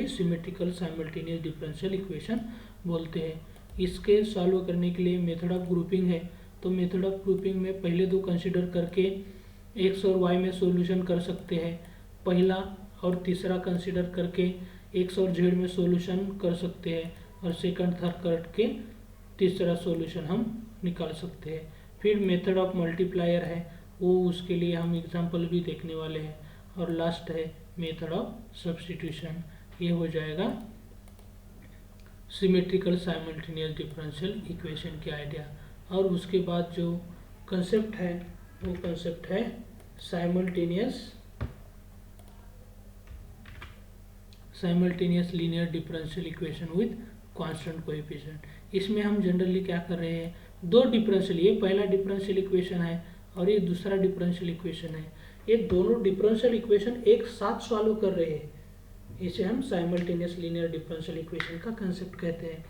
सिमेट्रिकल साइमल्टेनियस डिफरेंशियल इक्वेशन बोलते हैं। इसके सॉल्व करने के लिए मेथड ऑफ ग्रुपिंग है। तो मेथड ऑफ ग्रुपिंग में पहले दो कंसिडर करके एक्स और वाई में सॉल्यूशन कर सकते हैं, पहला और तीसरा कंसिडर करके एक्स और जेड में सॉल्यूशन कर सकते हैं, और सेकंड थर्ड करके तीसरा सॉल्यूशन हम निकाल सकते हैं। फिर मेथड ऑफ मल्टीप्लायर है, वो उसके लिए हम एग्जांपल भी देखने वाले हैं। और लास्ट है मेथड ऑफ सब्स्टिट्यूशन, ये हो जाएगा सिमेट्रिकल साइमल्टेनियस डिफरेंशियल इक्वेशन की आइडिया। और उसके बाद जो कंसेप्ट है वो कंसेप्ट है simultaneous linear differential equation with constant coefficient. इसमें हम जनरली क्या कर रहे हैं, दो डिफरेंशियल, ये पहला डिफरेंशियल इक्वेशन है और ये दूसरा डिफरेंशियल इक्वेशन है, ये दोनों डिफरेंशियल इक्वेशन एक साथ सॉल्व कर रहे हैं। इसे हम साइमल्टेनियस लीनियर डिफरेंशियल इक्वेशन का कंसेप्ट कहते हैं।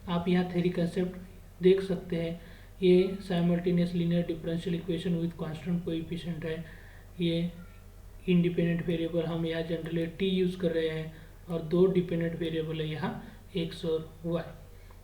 आप यहाँ थ्योरी कंसेप्ट देख सकते हैं। ये simultaneous linear differential equation with constant coefficient है। ये इंडिपेंडेंट वेरिएबल हम यहाँ जनरली टी यूज़ कर रहे हैं, और दो डिपेंडेंट वेरिएबल है यहाँ एक्स और वाई।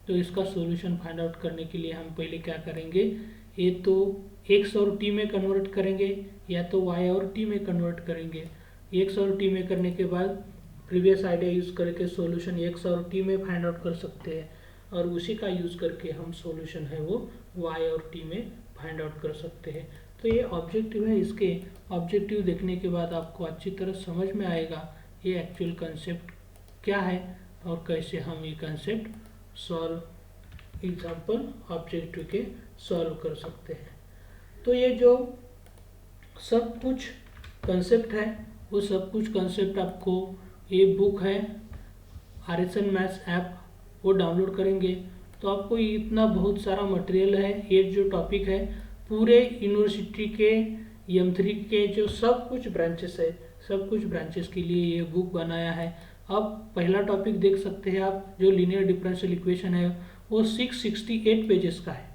तो इसका सॉल्यूशन फाइंड आउट करने के लिए हम पहले क्या करेंगे, ये तो एक्स और टी में कन्वर्ट करेंगे या तो वाई और टी में कन्वर्ट करेंगे। एक्स और टी में करने के बाद प्रीवियस आइडिया यूज़ करके सॉल्यूशन एक्स और टी में फाइंड आउट कर सकते हैं, और उसी का यूज़ करके हम सॉल्यूशन है वो वाई और टी में फाइंड आउट कर सकते हैं। तो ये ऑब्जेक्टिव है। इसके ऑब्जेक्टिव देखने के बाद आपको अच्छी तरह समझ में आएगा ये एक्चुअल कंसेप्ट क्या है और कैसे हम ये कंसेप्ट सॉल्व एग्जाम्पल ऑब्जेक्टिव के सॉल्व कर सकते हैं। तो ये जो सब कुछ कंसेप्ट है वो सब कुछ कंसेप्ट आपको, ये बुक है RSN मैथ्स ऐप, वो डाउनलोड करेंगे तो आपको इतना बहुत सारा मटेरियल है। ये जो टॉपिक है पूरे यूनिवर्सिटी के M3 के जो सब कुछ ब्रांचेस है, सब कुछ ब्रांचेस के लिए ये बुक बनाया है। अब पहला टॉपिक देख सकते हैं आप, जो लीनियर डिफरेंशियल इक्वेशन है वो 668 पेजेस का है।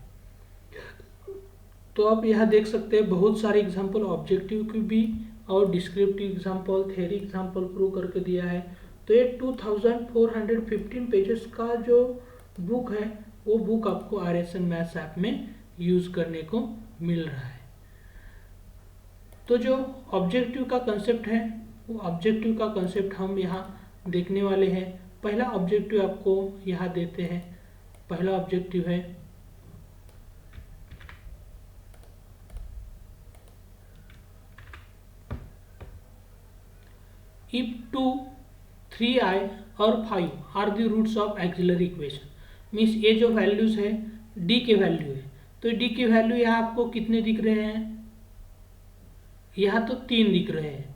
तो आप यहाँ देख सकते हैं बहुत सारे एग्जाम्पल ऑब्जेक्टिव की भी और descriptive example, theory example prove करके दिया है। तो ये 2415 पेजेस का जो बुक है वो बुक आपको RSN मैथ्स ऐप में यूज़ करने को मिल रहा है। तो जो ऑब्जेक्टिव का कंसेप्ट है वो ऑब्जेक्टिव का कंसेप्ट हम यहाँ देखने वाले हैं। पहला ऑब्जेक्टिव आपको यहाँ देते हैं। पहला ऑब्जेक्टिव है if 2, 3i और 5 are the roots of auxiliary equation, means ये जो वैल्यूज है डी के वैल्यू है। तो डी के वैल्यू यहाँ आपको कितने दिख रहे हैं, यहाँ तो 3 दिख रहे हैं।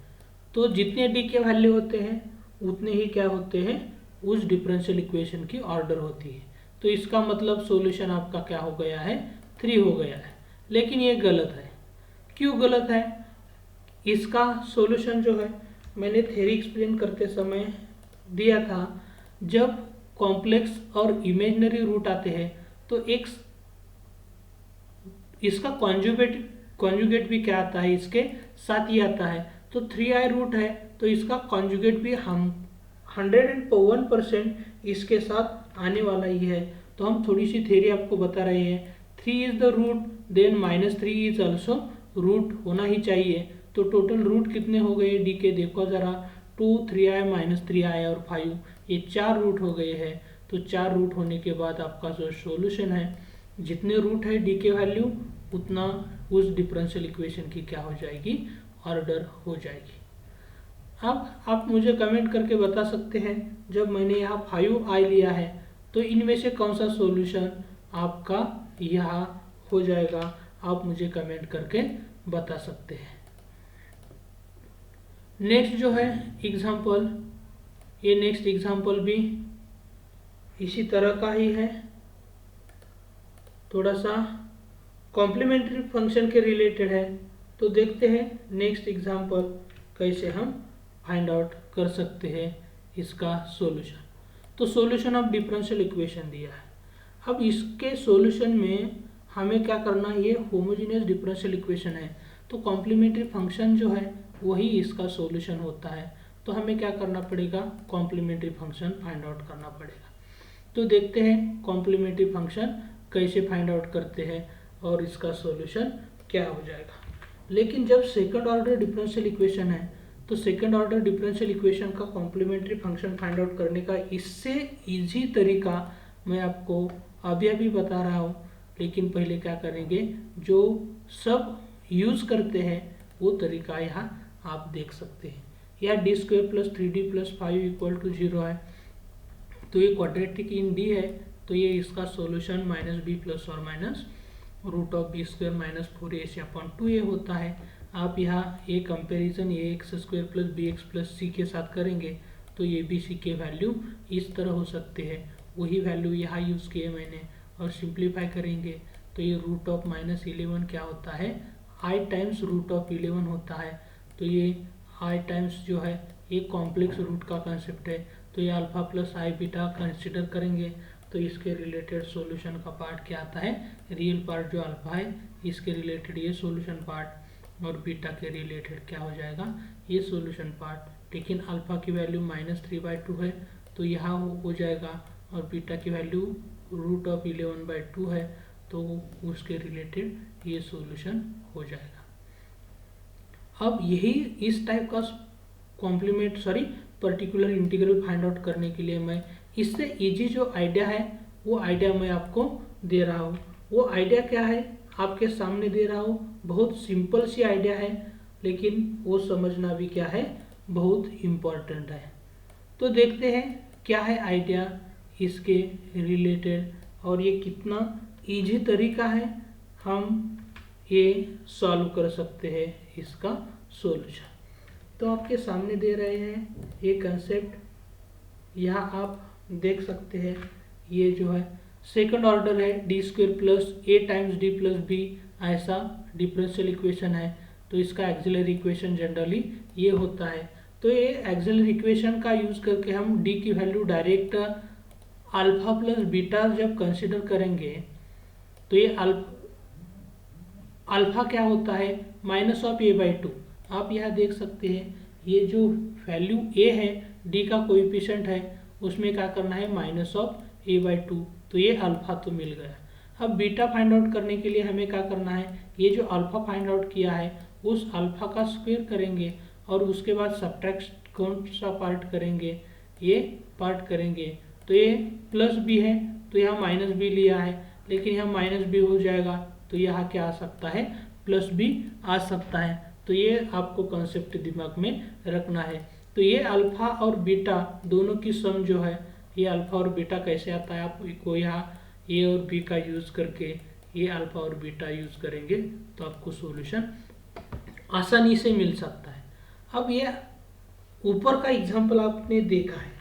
तो जितने डी के वैल्यू होते हैं उतने ही क्या होते हैं, उस डिफरेंशियल इक्वेशन की ऑर्डर होती है। तो इसका मतलब सॉल्यूशन आपका क्या हो गया है, 3 हो गया है। लेकिन ये गलत है। क्यों गलत है, इसका सॉल्यूशन जो है मैंने थ्योरी एक्सप्लेन करते समय दिया था, जब कॉम्प्लेक्स और इमेजिनरी रूट आते हैं तो एक इसका कॉन्जुगेट भी क्या आता है, इसके साथ ही आता है। तो 3i रूट है तो इसका कॉन्जुगेट भी हम 101% इसके साथ आने वाला ही है। तो हम थोड़ी सी थ्योरी आपको बता रहे हैं। 3 is the root, then -3 is also root होना ही चाहिए। तो टोटल रूट कितने हो गए डी के, देखो ज़रा, 2, 3i -3i और 5, ये 4 रूट हो गए हैं। तो 4 रूट होने के बाद आपका जो सॉल्यूशन है, जितने रूट है डी के वैल्यू उतना उस डिफरेंशियल इक्वेशन की क्या हो जाएगी, ऑर्डर हो जाएगी। अब आप मुझे कमेंट करके बता सकते हैं, जब मैंने यहाँ 5i लिया है तो इनमें से कौन सा सॉल्यूशन आपका यहाँ हो जाएगा, आप मुझे कमेंट करके बता सकते हैं। नेक्स्ट जो है एग्जाम्पल, ये नेक्स्ट एग्जाम्पल भी इसी तरह का ही है, थोड़ा सा कॉम्प्लीमेंट्री फंक्शन के रिलेटेड है। तो देखते हैं नेक्स्ट एग्जाम्पल कैसे हम फाइंड आउट कर सकते हैं इसका सॉल्यूशन। तो सॉल्यूशन ऑफ डिफरेंशियल इक्वेशन दिया है। अब इसके सॉल्यूशन में हमें क्या करना है, ये होमोजेनियस डिफरेंशियल इक्वेशन है तो कॉम्प्लीमेंट्री फंक्शन जो है वही इसका सॉल्यूशन होता है। तो हमें क्या करना पड़ेगा, कॉम्प्लीमेंट्री फंक्शन फाइंड आउट करना पड़ेगा। तो देखते हैं कॉम्प्लीमेंट्री फंक्शन कैसे फाइंड आउट करते हैं और इसका सॉल्यूशन क्या हो जाएगा। लेकिन जब सेकंड ऑर्डर डिफरेंशियल इक्वेशन है तो सेकंड ऑर्डर डिफरेंशियल इक्वेशन का कॉम्प्लीमेंट्री फंक्शन फाइंड आउट करने का इससे इजी तरीका मैं आपको अभी अभी बता रहा हूँ। लेकिन पहले क्या करेंगे, जो सब यूज़ करते हैं वो तरीका यहाँ आप देख सकते हैं। यह d square plus 3d plus 5 equal to 0 है, तो ये क्वाड्रेटिक इन डी है, तो ये इसका सॉल्यूशन माइनस बी प्लस और minus root of b square minus 4ac/2a होता है। आप यहाँ a comparison a x square plus b x plus c के साथ करेंगे तो ए बी सी के वैल्यू इस तरह हो सकते हैं। वही वैल्यू यहाँ यूज़ किए मैंने, और सिंप्लीफाई करेंगे तो ये रूट ऑफ -11 क्या होता है, आई टाइम्स रूट ऑफ 11 होता है। तो ये आई टाइम्स जो है ये कॉम्प्लेक्स रूट का कंसेप्ट है, तो ये अल्फा प्लस आई बीटा कंसिडर करेंगे तो इसके रिलेटेड सॉल्यूशन का पार्ट क्या आता है, रियल पार्ट जो अल्फा है इसके रिलेटेड ये सॉल्यूशन पार्ट, और बीटा के रिलेटेड क्या हो जाएगा ये सॉल्यूशन पार्ट। लेकिन अल्फा की वैल्यू -3/2 है तो यहाँ हो जाएगा, और बीटा की वैल्यू रूट ऑफ 11/2 है तो उसके रिलेटेड ये सॉल्यूशन हो जाएगा। अब यही इस टाइप का पर्टिकुलर इंटीग्रल फाइंड आउट करने के लिए मैं इससे इजी जो आइडिया है वो आइडिया मैं आपको दे रहा हूँ। वो आइडिया क्या है आपके सामने दे रहा हूँ, बहुत सिंपल सी आइडिया है, लेकिन वो समझना भी क्या है बहुत इम्पोर्टेंट है। तो देखते हैं क्या है आइडिया इसके रिलेटेड, और ये कितना इजी तरीका है हम ये सॉल्व कर सकते हैं इसका सॉल्यूशन। तो आपके सामने दे रहे हैं ये कंसेप्ट, यहाँ आप देख सकते हैं ये जो है सेकंड ऑर्डर है डी स्क्वेयर प्लस ए टाइम्स डी प्लस बी, ऐसा डिफरेंशियल इक्वेशन है। तो इसका एक्सिलरी इक्वेशन जनरली ये होता है। तो ये एक्सिलरी इक्वेशन का यूज़ करके हम डी की value direct alpha plus beta जब कंसिडर करेंगे तो ये अल्फा क्या होता है -a/2। आप यहाँ देख सकते हैं ये जो वैल्यू a है d का कोएफिशिएंट है उसमें क्या करना है -a/2, तो ये अल्फा तो मिल गया। अब बीटा फाइंड आउट करने के लिए हमें क्या करना है, ये जो अल्फा फाइंड आउट किया है उस अल्फा का स्क्वायर करेंगे और उसके बाद सब्ट्रैक्ट कौन सा पार्ट करेंगे, ये पार्ट करेंगे। तो ये प्लस b है तो यहाँ माइनस b लिया है, लेकिन यहाँ माइनस b हो जाएगा तो यहाँ क्या आ सकता है प्लस b आ सकता है। तो ये आपको कंसेप्ट दिमाग में रखना है। तो ये अल्फा और बीटा दोनों की सम जो है, ये अल्फा और बीटा कैसे आता है, आपको यहाँ ए और बी का यूज़ करके ये अल्फा और बीटा यूज़ करेंगे तो आपको सॉल्यूशन आसानी से मिल सकता है। अब ये ऊपर का एग्जाम्पल आपने देखा है,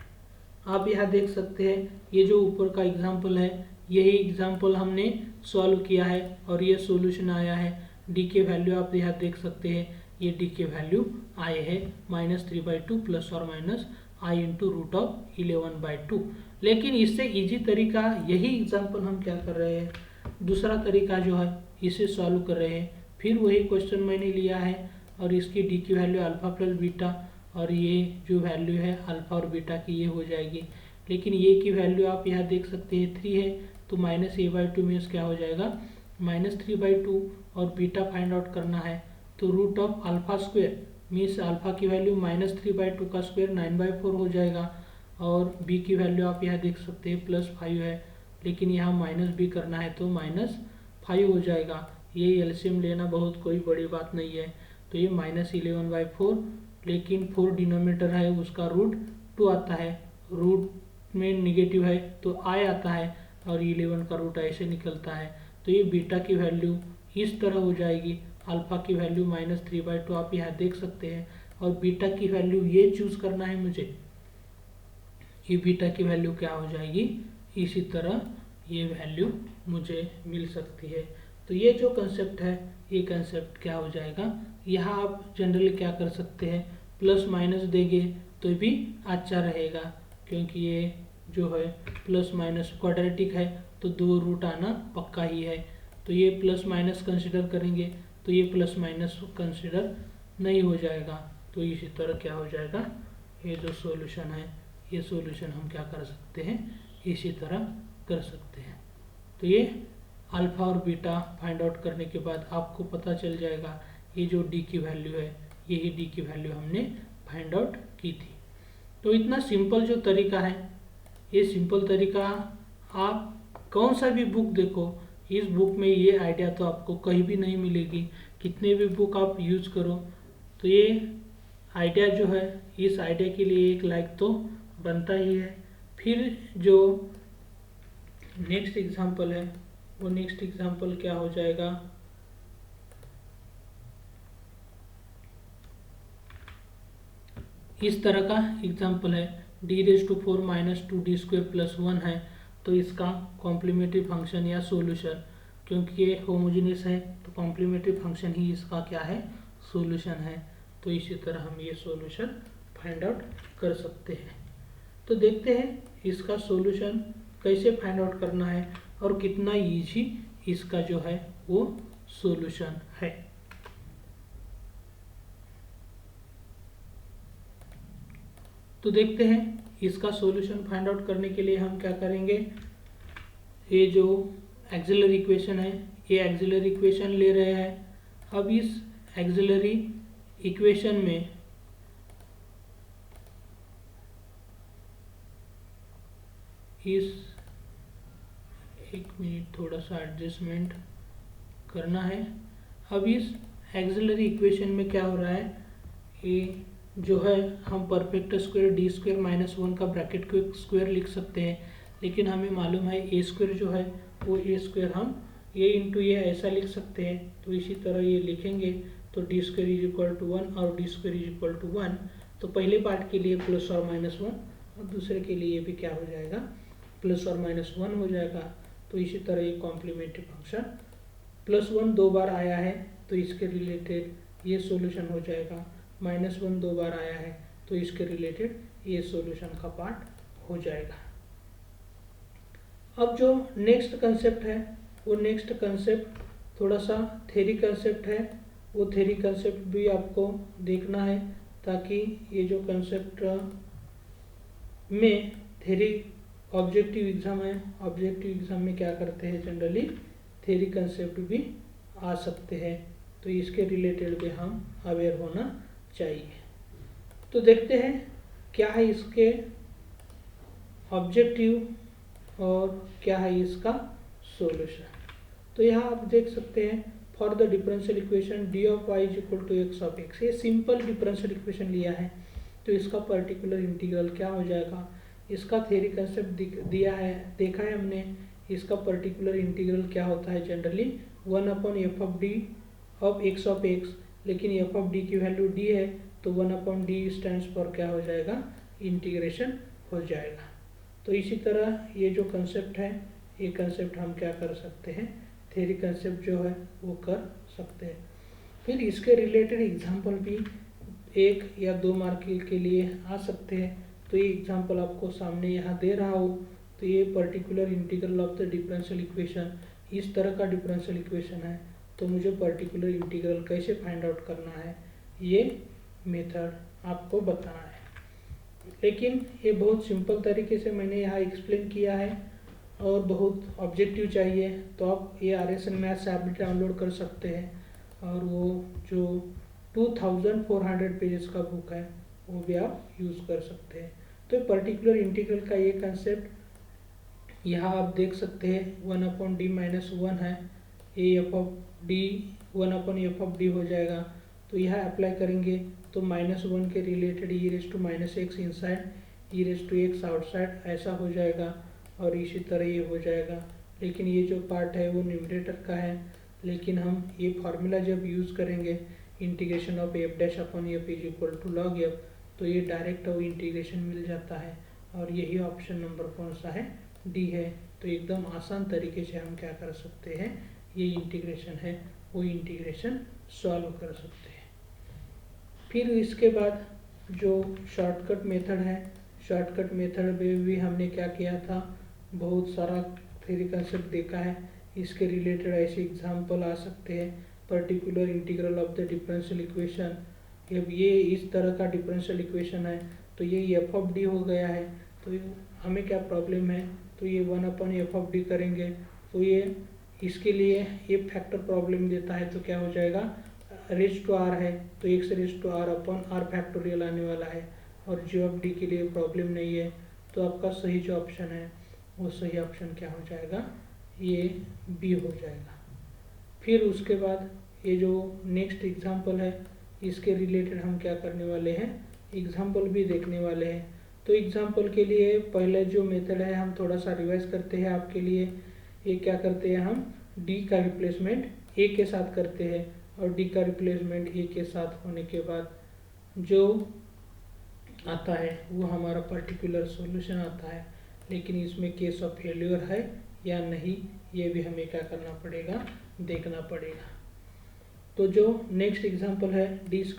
आप यहाँ देख सकते हैं ये जो ऊपर का एग्जाम्पल है यही एग्जाम्पल हमने सॉल्व किया है और ये सॉल्यूशन आया है। डी के वैल्यू आप यहाँ देख सकते हैं, ये डी के वैल्यू आए हैं -3/2 प्लस और minus i into root of 11/2। लेकिन इससे इजी तरीका यही एग्जाम्पल हम क्या कर रहे हैं, दूसरा तरीका जो है इसे सॉल्व कर रहे हैं। फिर वही क्वेश्चन मैंने लिया है और इसकी डी की वैल्यू अल्फा प्लस बीटा, और ये जो वैल्यू है अल्फा और बीटा की ये हो जाएगी। लेकिन ये की वैल्यू आप यहाँ देख सकते हैं 3 है, तो -a/2 मीन्स क्या हो जाएगा -3/2, और बीटा फाइंड आउट करना है तो root of alpha square means alpha की वैल्यू -3/2 का स्क्वायर 9/4 हो जाएगा, और बी की वैल्यू आप यहाँ देख सकते हैं +5 है, लेकिन यहाँ माइनस बी करना है तो -5 हो जाएगा। ये एलसीएम लेना बहुत कोई बड़ी बात नहीं है। तो ये -11/4, लेकिन 4 डिनोमिनेटर है उसका रूट 2 आता है, रूट में निगेटिव है तो आई आता है, और 11 का रूट ऐसे निकलता है। तो ये बीटा की वैल्यू इस तरह हो जाएगी, अल्फा की वैल्यू -3/2 आप यहाँ देख सकते हैं, और बीटा की वैल्यू ये चूज करना है मुझे, ये बीटा की वैल्यू क्या हो जाएगी इसी तरह ये वैल्यू मुझे मिल सकती है। तो ये जो कंसेप्ट है ये कंसेप्ट क्या हो जाएगा, यहाँ आप जनरली क्या कर सकते हैं प्लस माइनस देंगे तो भी अच्छा रहेगा, क्योंकि ये जो है प्लस माइनस क्वाड्रेटिक है तो 2 रूट आना पक्का ही है। तो ये प्लस माइनस कंसिडर करेंगे तो ये प्लस माइनस कंसिडर नहीं हो जाएगा। तो इसी तरह क्या हो जाएगा, ये जो सॉल्यूशन है ये सॉल्यूशन हम क्या कर सकते हैं इसी तरह कर सकते हैं। तो ये अल्फ़ा और बीटा फाइंड आउट करने के बाद आपको पता चल जाएगा ये जो डी की वैल्यू है यही डी की वैल्यू हमने फाइंड आउट की थी। तो इतना सिंपल जो तरीका है, ये सिंपल तरीका आप कौन सा भी बुक देखो, इस बुक में ये आइडिया तो आपको कहीं भी नहीं मिलेगी। कितने भी बुक आप यूज़ करो तो ये आइडिया जो है, इस आइडिया के लिए एक लाइक तो बनता ही है। फिर जो नेक्स्ट एग्जांपल है वो नेक्स्ट एग्जांपल क्या हो जाएगा, इस तरह का एग्जांपल है d⁴ माइनस 2d² प्लस 1 है। तो इसका कॉम्प्लीमेंट्री फंक्शन या सॉल्यूशन, क्योंकि ये होमोजेनियस है तो कॉम्प्लीमेंट्री फंक्शन ही इसका क्या है, सॉल्यूशन है। तो इसी तरह हम ये सॉल्यूशन फाइंड आउट कर सकते हैं। तो देखते हैं इसका सॉल्यूशन कैसे फाइंड आउट करना है और कितना इजी इसका जो है वो सॉल्यूशन है। तो देखते हैं इसका सॉल्यूशन फाइंड आउट करने के लिए हम क्या करेंगे। ये जो एक्सिलरी इक्वेशन है, ये एक्सिलरी इक्वेशन ले रहे हैं। अब इस एक्सिलरी इक्वेशन में एक मिनट थोड़ा सा एडजस्टमेंट करना है। अब इस एक्सिलरी इक्वेशन में क्या हो रहा है, ये जो है हम परफेक्ट स्क्वायर d² माइनस 1 का ब्रैकेट को स्क्वायर लिख सकते हैं, लेकिन हमें मालूम है a² जो है वो a² हम ये इंटू ये ऐसा लिख सकते हैं। तो इसी तरह ये लिखेंगे तो d² = 1 और d² = 1। तो पहले पार्ट के लिए प्लस और माइनस 1 और दूसरे के लिए भी क्या हो जाएगा, प्लस और माइनस 1 हो जाएगा। तो इसी तरह ये कॉम्प्लीमेंट्री फंक्शन प्लस 1 2 बार आया है तो इसके रिलेटेड ये सॉल्यूशन हो जाएगा। माइनस 1 2 बार आया है तो इसके रिलेटेड ये सॉल्यूशन का पार्ट हो जाएगा। अब जो नेक्स्ट कंसेप्ट है वो नेक्स्ट कंसेप्ट थोड़ा सा थ्योरी कंसेप्ट है, वो थ्योरी कंसेप्ट भी आपको देखना है ताकि ये जो कंसेप्ट में थ्योरी ऑब्जेक्टिव एग्जाम है, ऑब्जेक्टिव एग्जाम में क्या करते हैं जनरली थ्योरी कंसेप्ट भी आ सकते हैं, तो इसके रिलेटेड भी हम अवेयर होना चाहिए। तो देखते हैं क्या है इसके ऑब्जेक्टिव और क्या है इसका सॉल्यूशन। तो यहाँ आप देख सकते हैं for the differential equation d of y = x of x, ये सिंपल डिफरेंशियल इक्वेशन लिया है। तो इसका पर्टिकुलर इंटीग्रल क्या हो जाएगा, इसका थ्योरी कंसेप्ट दिया है, देखा है हमने। इसका पर्टिकुलर इंटीग्रल क्या होता है generally 1/f of d of x of x, लेकिन f ऑफ d की वैल्यू d है तो 1/d स्टैंड्स फॉर क्या हो जाएगा, इंटीग्रेशन हो जाएगा। तो इसी तरह ये जो कंसेप्ट है ये कंसेप्ट हम क्या कर सकते हैं, थ्योरी कंसेप्ट जो है वो कर सकते हैं। फिर इसके रिलेटेड एग्जांपल भी 1 या 2 मार्क के लिए आ सकते हैं। तो ये एग्जांपल आपको सामने यहाँ दे रहा हो तो ये particular integral of the differential equation, इस तरह का डिफरेंशियल इक्वेशन है। तो मुझे पर्टिकुलर इंटीग्रल कैसे फाइंड आउट करना है ये मेथड आपको बताना है। लेकिन ये बहुत सिंपल तरीके से मैंने यहाँ एक्सप्लेन किया है और बहुत ऑब्जेक्टिव चाहिए तो आप ये RSN मैथ्स ऐप भी डाउनलोड कर सकते हैं और वो जो 2400 पेजेस का बुक है वो भी आप यूज़ कर सकते हैं। तो पर्टिकुलर इंटीग्रल का ये कंसेप्ट यहाँ आप देख सकते हैं 1/d माइनस 1 है, ये f of d 1/f of d हो जाएगा। तो यहाँ अप्लाई करेंगे तो -1 के related e⁻x inside e⁻x outside ऐसा हो जाएगा और इसी तरह ये हो जाएगा। लेकिन ये जो पार्ट है वो न्यूमरेटर का है, लेकिन हम ये फार्मूला जब यूज़ करेंगे integration of f'/f = log f, तो ये डायरेक्ट और इंटीग्रेशन मिल जाता है और यही ऑप्शन नंबर कौन सा है, डी है। तो एकदम आसान तरीके से हम क्या कर सकते हैं, ये इंटीग्रेशन है वो इंटीग्रेशन सॉल्व कर सकते हैं। फिर इसके बाद जो शॉर्टकट मेथड है, शॉर्टकट मेथड में भी हमने क्या किया था, बहुत सारा थ्योरी कंसेप्ट देखा है। इसके रिलेटेड ऐसे एग्जाम्पल आ सकते हैं, particular integral of the differential equation. अब ये इस तरह का डिफरेंशियल इक्वेशन है तो ये f ऑफ d हो गया है। तो हमें क्या प्रॉब्लम है, तो ये 1/f(d) करेंगे तो ये इसके लिए ये फैक्टर प्रॉब्लम देता है, तो क्या हो जाएगा, रेज टू आर है तो x raise to r upon r factorial आने वाला है, और g(d) के लिए प्रॉब्लम नहीं है, तो आपका सही जो ऑप्शन है वो सही ऑप्शन क्या हो जाएगा, ये बी हो जाएगा। फिर उसके बाद ये जो नेक्स्ट एग्जाम्पल है इसके रिलेटेड हम क्या करने वाले हैं, एग्जाम्पल भी देखने वाले हैं। तो एग्जाम्पल के लिए पहले जो मेथड है हम थोड़ा सा रिवाइज करते हैं आपके लिए। ये क्या करते हैं, हम डी का रिप्लेसमेंट ए के साथ करते हैं, और डी का रिप्लेसमेंट ए के साथ होने के बाद जो आता है वो हमारा पर्टिकुलर सॉल्यूशन आता है। लेकिन इसमें केस ऑफ फेल्योर है या नहीं ये भी हमें क्या करना पड़ेगा, देखना पड़ेगा। तो जो नेक्स्ट एग्जांपल है d² +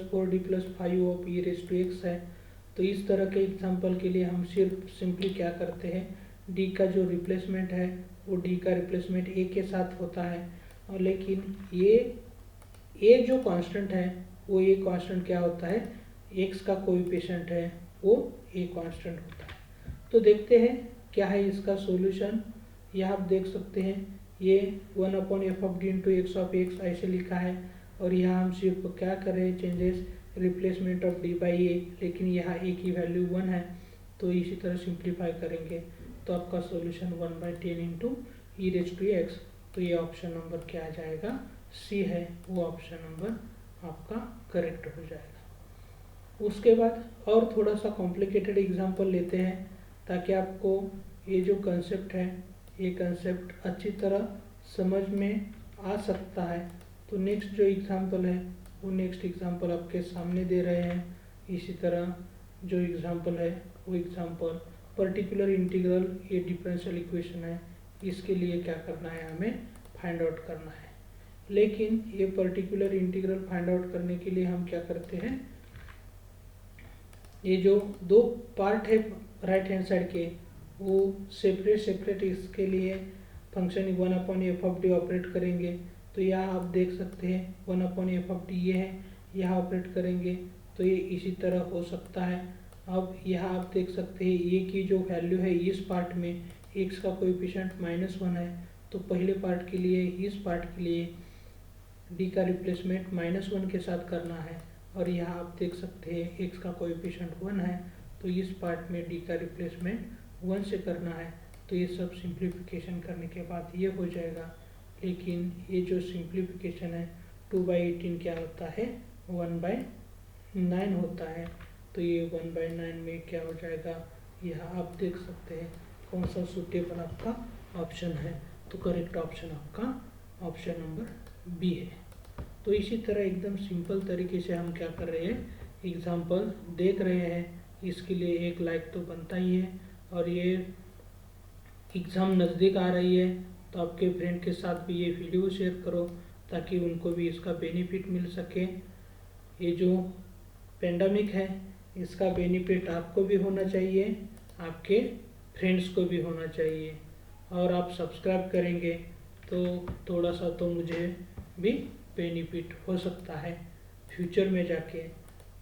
4d + 5 ऑफ e⁻x है। तो इस तरह के एग्जांपल के लिए हम सिर्फ सिंपली क्या करते हैं, d का जो रिप्लेसमेंट है वो d का रिप्लेसमेंट a के साथ होता है, और लेकिन ये जो कांस्टेंट है वो ये कांस्टेंट क्या होता है, x का कोएफिशिएंट है वो a कांस्टेंट होता है। तो देखते हैं क्या है इसका सॉल्यूशन। यह आप देख सकते हैं ये 1/f(d) × x ऐसे लिखा है, और यहाँ हम सिर्फ क्या कर रहे हैं, चेंजेस रिप्लेसमेंट ऑफ d/a, लेकिन यहाँ a की वैल्यू 1 है तो इसी तरह सिंप्लीफाई करेंगे तो आपका सॉल्यूशन 1/10 × e⁻x। तो ये ऑप्शन नंबर क्या आ जाएगा, सी है, वो ऑप्शन नंबर आपका करेक्ट हो जाएगा। उसके बाद और थोड़ा सा कॉम्प्लिकेटेड एग्जांपल लेते हैं ताकि आपको ये जो कंसेप्ट है ये कंसेप्ट अच्छी तरह समझ में आ सकता है। तो नेक्स्ट जो एग्जांपल है वो नेक्स्ट एग्जांपल आपके सामने दे रहे हैं। इसी तरह जो एग्जांपल है वो एग्जांपल पर्टिकुलर इंटीग्रल, ये डिफरेंशियल इक्वेशन है, इसके लिए क्या करना है, हमें फाइंड आउट करना है। लेकिन ये पर्टिकुलर इंटीग्रल फाइंड आउट करने के लिए हम क्या करते हैं, ये जो दो पार्ट है राइट हैंड साइड के वो सेपरेट इसके लिए फंक्शन 1/f(d) ऑपरेट करेंगे। तो यहाँ आप देख सकते हैं 1/f(d) ये है, यहाँ ऑपरेट करेंगे तो ये इसी तरह हो सकता है। अब यहाँ आप देख सकते हैं ये की जो वैल्यू है इस पार्ट में x का कोएफिशिएंट -1 है, तो पहले पार्ट के लिए, इस पार्ट के लिए d का रिप्लेसमेंट -1 के साथ करना है, और यहाँ आप देख सकते हैं x का कोएफिशिएंट 1 है तो इस पार्ट में d का रिप्लेसमेंट 1 से करना है। तो ये सब सिंप्लीफिकेशन करने के बाद ये हो जाएगा। लेकिन ये जो सिंप्लीफिकेशन है 2/18 क्या होता है, 1/9 होता है। तो ये 1/9 में क्या हो जाएगा, यहाँ आप देख सकते हैं कौन सा सूटेबल आपका ऑप्शन है। तो करेक्ट ऑप्शन आपका ऑप्शन नंबर बी है। तो इसी तरह एकदम सिंपल तरीके से हम क्या कर रहे हैं, एग्जाम्पल देख रहे हैं। इसके लिए एक लाइक तो बनता ही है, और ये एग्ज़ाम नज़दीक आ रही है तो आपके फ्रेंड के साथ भी ये वीडियो शेयर करो ताकि उनको भी इसका बेनिफिट मिल सके। ये जो पेंडेमिक है इसका बेनिफिट आपको भी होना चाहिए, आपके फ्रेंड्स को भी होना चाहिए, और आप सब्सक्राइब करेंगे तो थोड़ा सा तो मुझे भी बेनिफिट हो सकता है फ्यूचर में जाके।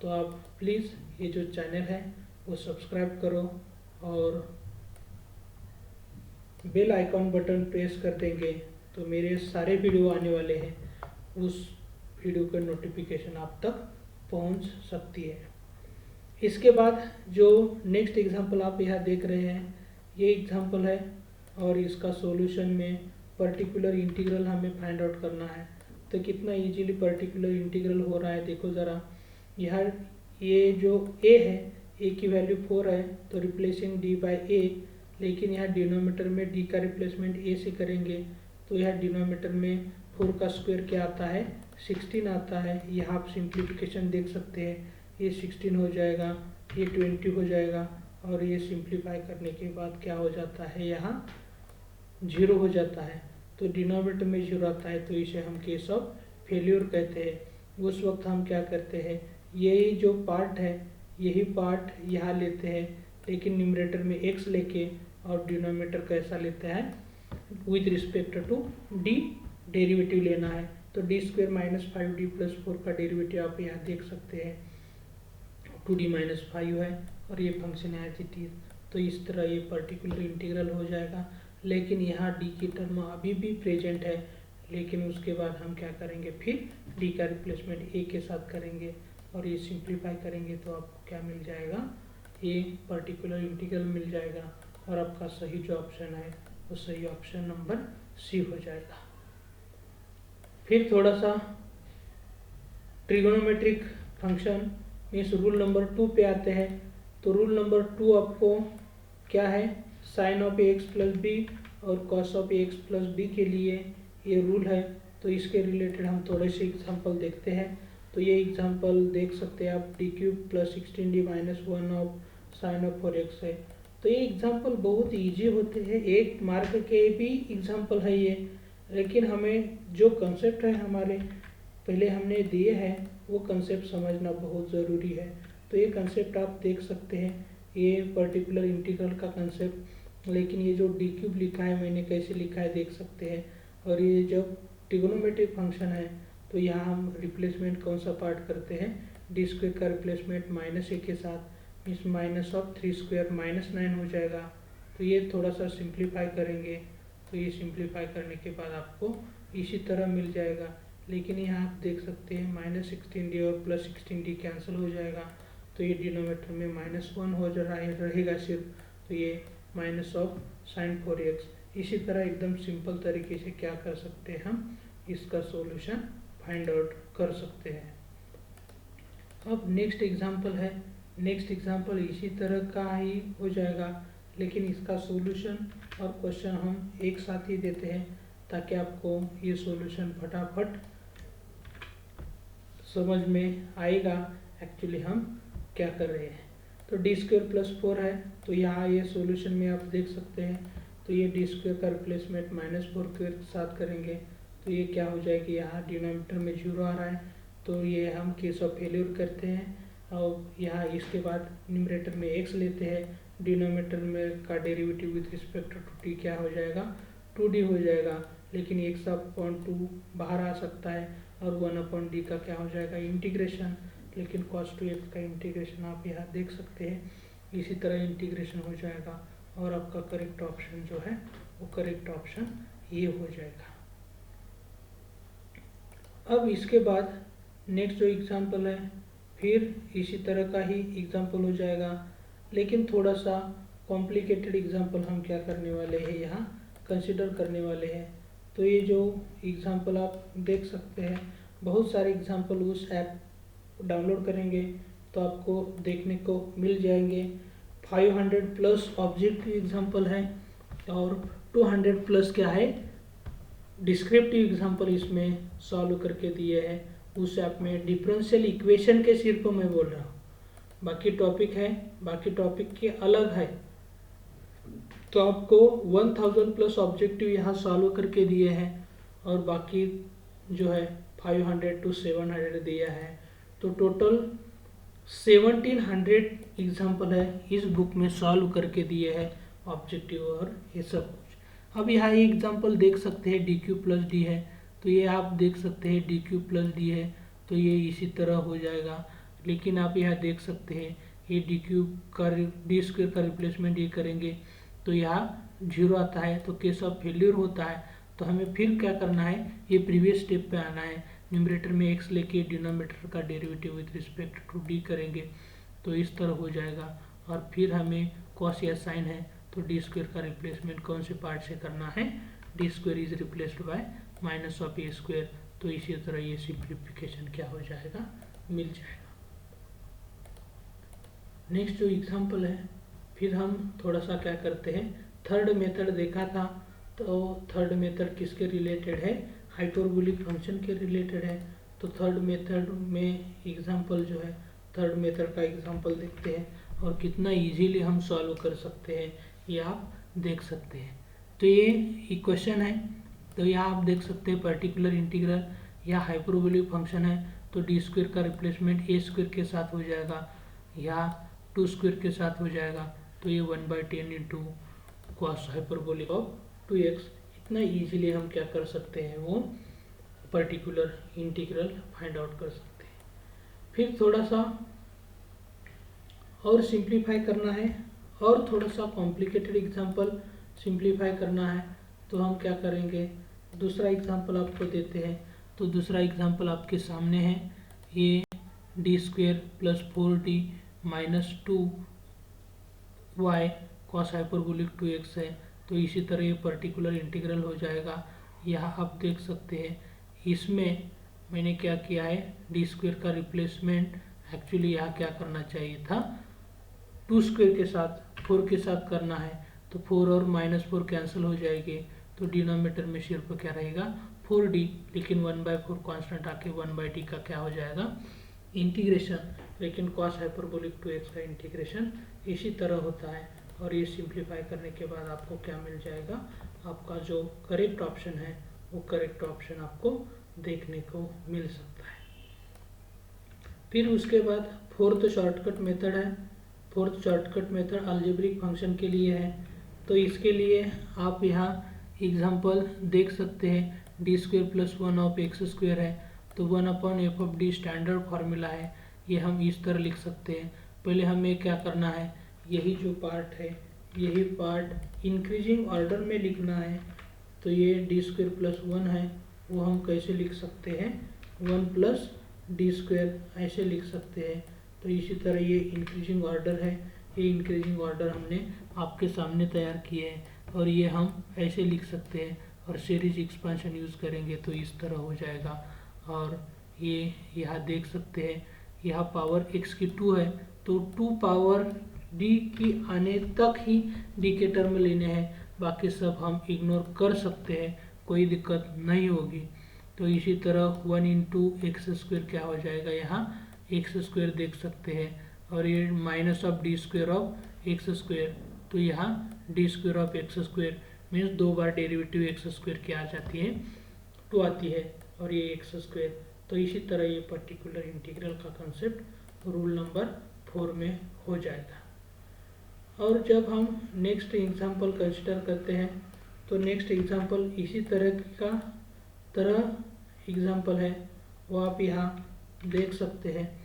तो आप प्लीज़ ये जो चैनल है वो सब्सक्राइब करो और बेल आइकॉन बटन प्रेस कर देंगे तो मेरे सारे वीडियो आने वाले हैं उस वीडियो का नोटिफिकेशन आप तक पहुंच सकती है। इसके बाद जो नेक्स्ट एग्जांपल आप यहाँ देख रहे हैं ये एग्जांपल है, और इसका सॉल्यूशन में पर्टिकुलर इंटीग्रल हमें फाइंड आउट करना है। तो कितना इजीली पर्टिकुलर इंटीग्रल हो रहा है देखो ज़रा। यहाँ ये जो a है, a की वैल्यू 4 है तो रिप्लेसिंग d/a, लेकिन यहाँ डिनोमीटर में d का रिप्लेसमेंट a से करेंगे तो यह डिनोमीटर में 4 का स्क्वायर क्या आता है, 16 आता है। यहाँ आप सिंप्लीफिकेशन देख सकते हैं, ये 16 हो जाएगा, ये 20 हो जाएगा, और ये सिंप्लीफाई करने के बाद क्या हो जाता है, यहाँ 0 हो जाता है। तो डिनोमीटर में 0 आता है तो इसे हम केस ऑफ फेल्योर कहते हैं। उस वक्त हम क्या करते हैं, यही जो पार्ट है यही पार्ट यहाँ लेते हैं, लेकिन न्यूमरेटर में x लेके और डिनोमीटर कैसा लेते हैं, with respect to d derivative लेना है। तो d² - 5d + 4 का डेरिवेटिव आप यहाँ देख सकते हैं 2d - 5 है, और ये फंक्शन है एज इट इज। तो इस तरह ये पर्टिकुलर इंटीग्रल हो जाएगा। लेकिन यहाँ डी की टर्म अभी भी प्रेजेंट है, लेकिन उसके बाद हम क्या करेंगे, फिर डी का रिप्लेसमेंट ए के साथ करेंगे और ये सिंप्लीफाई करेंगे तो आपको क्या मिल जाएगा, ये पर्टिकुलर इंटीग्रल मिल जाएगा और आपका सही जो ऑप्शन है वो सही ऑप्शन नंबर सी हो जाएगा। फिर थोड़ा सा trigonometric function means rule number 2 पे आते हैं। तो रूल नंबर 2 आपको क्या है, sine of a x plus b और cos of a x plus b के लिए ये रूल है। तो इसके रिलेटेड हम थोड़े से एग्जांपल देखते हैं। तो ये एग्जांपल देख सकते हैं आप, D cube plus 16d minus 1 of sine of 4x है। तो ये एग्जांपल बहुत ईजी होते हैं, 1 मार्क के भी एग्जांपल है ये, लेकिन हमें जो कंसेप्ट है हमारे पहले हमने दिए हैं वो कंसेप्ट समझना बहुत ज़रूरी है। तो ये कंसेप्ट आप देख सकते हैं, ये पर्टिकुलर इंटीग्रल का कंसेप्ट, लेकिन ये जो डी क्यूब लिखा है मैंने कैसे लिखा है देख सकते हैं। और ये जब ट्रिगोनोमेट्रिक फंक्शन है तो यहाँ हम रिप्लेसमेंट कौन सा पार्ट करते हैं, डी स्क्वायर का रिप्लेसमेंट माइनस ए के साथ, means minus of 3 square minus 9 हो जाएगा। तो ये थोड़ा सा सिंप्लीफाई करेंगे, तो ये सिंप्लीफाई करने के बाद आपको इसी तरह मिल जाएगा। लेकिन यहाँ आप देख सकते हैं माइनस 16d और प्लस 16d कैंसिल हो जाएगा, तो ये डिनोमीटर में -1 हो जा रहेगा सिर्फ। तो ये माइनस ऑफ साइन 4x। इसी तरह एकदम सिंपल तरीके से क्या कर सकते हैं, हम इसका सॉल्यूशन फाइंड आउट कर सकते हैं। अब नेक्स्ट एग्जांपल है, नेक्स्ट एग्जांपल इसी तरह का ही हो जाएगा, लेकिन इसका सॉल्यूशन और क्वेश्चन हम एक साथ ही देते हैं ताकि आपको ये सॉल्यूशन फटाफट समझ में आएगा एक्चुअली हम क्या कर रहे हैं। तो डी स्क्वायर प्लस 4 है, तो यहाँ ये सॉल्यूशन में आप देख सकते हैं। तो ये डी स्क्वायर का रिप्लेसमेंट -4 के साथ करेंगे तो ये क्या हो जाएगी, यहाँ डिनोमीटर में 0 आ रहा है तो ये हम केस ऑफ फेल्यूर करते हैं और यहाँ इसके बाद न्यूमरेटर में x लेते हैं, डिनोमीटर में का derivative with respect to t क्या हो जाएगा, 2d हो जाएगा। लेकिन x/2 बाहर आ सकता है और 1/d का क्या हो जाएगा, इंटीग्रेशन। लेकिन cos 2x का इंटीग्रेशन आप यहाँ देख सकते हैं, इसी तरह इंटीग्रेशन हो जाएगा और आपका करेक्ट ऑप्शन जो है वो करेक्ट ऑप्शन ये हो जाएगा। अब इसके बाद नेक्स्ट जो एग्जांपल है फिर इसी तरह का ही एग्जांपल हो जाएगा, लेकिन थोड़ा सा कॉम्प्लिकेटेड एग्जांपल हम क्या करने वाले हैं, यहाँ कंसिडर करने वाले हैं। तो ये जो एग्जांपल आप देख सकते हैं, बहुत सारे एग्जांपल उस ऐप डाउनलोड करेंगे तो आपको देखने को मिल जाएंगे। 500 प्लस ऑब्जेक्टिव एग्जांपल है और 200 प्लस क्या है, डिस्क्रिप्टिव एग्जांपल इसमें सॉल्व करके दिए हैं। उस ऐप में डिफरेंशियल इक्वेशन के सिर्फ मैं बोल रहा हूँ, बाकी टॉपिक है, बाकी टॉपिक के अलग है। तो आपको 1000 प्लस ऑब्जेक्टिव यहाँ सॉल्व करके दिए हैं और बाकी जो है 500 to 700 दिया है। तो टोटल 1700 एग्जाम्पल है इस बुक में सॉल्व करके दिए हैं ऑब्जेक्टिव और ये सब कुछ। अब यहाँ ये एग्जाम्पल देख सकते हैं डी क्यू प्लस डी है, तो ये आप देख सकते हैं डी क्यू प्लस डी है तो ये इसी तरह हो जाएगा। लेकिन आप यहाँ देख सकते हैं ये डी क्यूब का डी स्क्वायर का रिप्लेसमेंट ये करेंगे तो यहाँ 0 आता है तो केस ऑफ फेल्यूर होता है। तो हमें फिर क्या करना है, ये प्रीवियस स्टेप पे आना है, न्यूमरेटर में x लेके डिनोमीटर का derivative with respect to d करेंगे तो इस तरह हो जाएगा। और फिर हमें कॉस या साइन है तो डी स्क्वायर का रिप्लेसमेंट कौन से पार्ट से करना है, D square is replaced by minus of A square. तो इसी तरह ये सिंप्लीफिकेशन क्या हो जाएगा, मिल जाएगा। नेक्स्ट जो एग्जांपल है फिर हम थोड़ा सा क्या करते हैं, थर्ड मेथड देखा था तो थर्ड मेथड किसके रिलेटेड है, हाइपरबोलिक फंक्शन के रिलेटेड है। तो थर्ड मेथड में एग्जांपल जो है, थर्ड मेथड का एग्जांपल देखते हैं और कितना इजीली हम सॉल्व कर सकते हैं ये आप देख सकते हैं। तो ये इक्वेशन है, तो यहाँ आप देख सकते हैं पर्टिकुलर इंटीग्रल या हाइपरबोलिक फंक्शन है तो डी स्क्वायर का रिप्लेसमेंट ए स्क्वायर के साथ हो जाएगा या 2 स्क्वायर के साथ हो जाएगा। तो ये 1/10 into cos hyperbolic of 2x। इतना इजीली हम क्या कर सकते हैं, वो पर्टिकुलर इंटीग्रल फाइंड आउट कर सकते हैं। फिर थोड़ा सा और सिंप्लीफाई करना है और थोड़ा सा कॉम्प्लिकेटेड एग्जांपल सिंप्लीफाई करना है तो हम क्या करेंगे, दूसरा एग्जांपल आपको देते हैं। तो दूसरा एग्जांपल आपके सामने है, ये D square plus 4d minus 2y cos hyperbolic 2x है। तो इसी तरह ये पर्टिकुलर इंटीग्रल हो जाएगा। यहाँ आप देख सकते हैं इसमें मैंने क्या किया है, डी स्क्वेयर का रिप्लेसमेंट एक्चुअली यहाँ क्या करना चाहिए था, 2 स्क्वेयर के साथ 4 के साथ करना है। तो 4 और -4 कैंसिल हो जाएगी, तो डिनोमिनेटर में सिर्फ क्या रहेगा 4d, लेकिन 1/4 कांस्टेंट आके 1/d का क्या हो जाएगा इंटीग्रेशन। लेकिन कॉस हाइपरबोलिक 2x का इंटीग्रेशन इसी तरह होता है। और ये सिंप्लीफाई करने के बाद आपको क्या मिल जाएगा, आपका जो करेक्ट ऑप्शन है वो करेक्ट ऑप्शन आपको देखने को मिल सकता है। फिर उसके बाद फोर्थ शॉर्टकट मेथड है। Fourth shortcut method algebraic function के लिए है। तो इसके लिए आप यहाँ एग्जांपल देख सकते हैं, D square plus 1 of x square है। तो 1/f(d) स्टैंडर्ड फार्मूला है, ये हम इस तरह लिख सकते हैं। पहले हमें क्या करना है, यही जो पार्ट है यही पार्ट इंक्रीजिंग ऑर्डर में लिखना है। तो ये डी स्क्वेयर प्लस 1 है, वो हम कैसे लिख सकते हैं, 1 प्लस डी स्क्वेयर ऐसे लिख सकते हैं। तो इसी तरह ये इंक्रीजिंग ऑर्डर है, ये इंक्रीजिंग ऑर्डर हमने आपके सामने तैयार किए हैं और ये हम ऐसे लिख सकते हैं। और सीरीज एक्सपेंशन यूज़ करेंगे तो इस तरह हो जाएगा। और ये यहाँ देख सकते हैं, यहाँ पावर x की 2 है, तो 2 पावर d की आने तक ही d के टर्म लेने हैं, बाकी सब हम इग्नोर कर सकते हैं, कोई दिक्कत नहीं होगी। तो इसी तरह 1 इंटू एक्स स्क्वेयर क्या हो जाएगा, यहाँ एक्स स्क्वेयर देख सकते हैं। और ये minus of D square of x square, तो यहाँ D square of x square means 2 bar derivative x square की आ जाती है 2 आती है, और ये एक्स स्क्वेयर। तो इसी तरह ये पर्टिकुलर इंटीग्रल का कंसेप्ट रूल नंबर 4 में हो जाएगा। और जब हम नेक्स्ट एग्जांपल कंसिडर करते हैं तो नेक्स्ट एग्जांपल इसी तरह एग्जांपल है, वो आप यहाँ देख सकते हैं।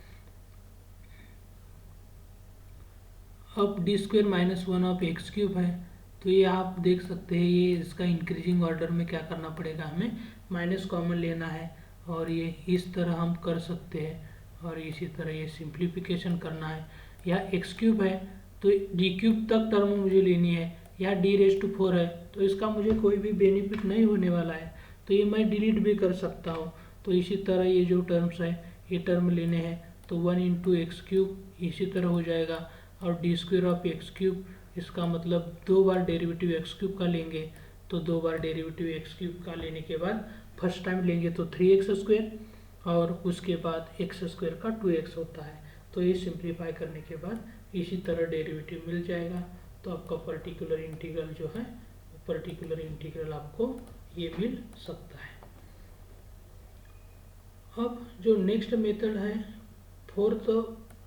अब D square minus 1 of x cube है, तो ये आप देख सकते हैं, ये इसका इंक्रीजिंग ऑर्डर में क्या करना पड़ेगा, हमें माइनस कॉमन लेना है और ये इस तरह हम कर सकते हैं। और इसी तरह ये सिंप्लीफिकेशन करना है। यहाँ एक्स क्यूब है तो डी क्यूब तक टर्म मुझे लेनी है, यहाँ d⁴ है तो इसका मुझे कोई भी बेनिफिट नहीं होने वाला है, तो ये मैं डिलीट भी कर सकता हूँ। तो इसी तरह ये जो टर्म्स है ये टर्म लेने हैं, तो 1 इंटू एक्स क्यूब इसी तरह हो जाएगा। और D square of x cube, इसका मतलब 2 बार डेरिवेटिव एक्स क्यूब का लेंगे, तो 2 बार डेरिवेटिव एक्स क्यूब का लेने के बाद फर्स्ट टाइम लेंगे तो 3x स्क्वेयर और उसके बाद एक्स स्क्वेयर का 2x होता है। तो ये सिंप्लीफाई करने के बाद इसी तरह डेरिवेटिव मिल जाएगा। तो आपका पर्टिकुलर इंटीग्रल जो है पर्टिकुलर इंटीग्रल आपको ये मिल सकता है। अब जो नेक्स्ट मेथड है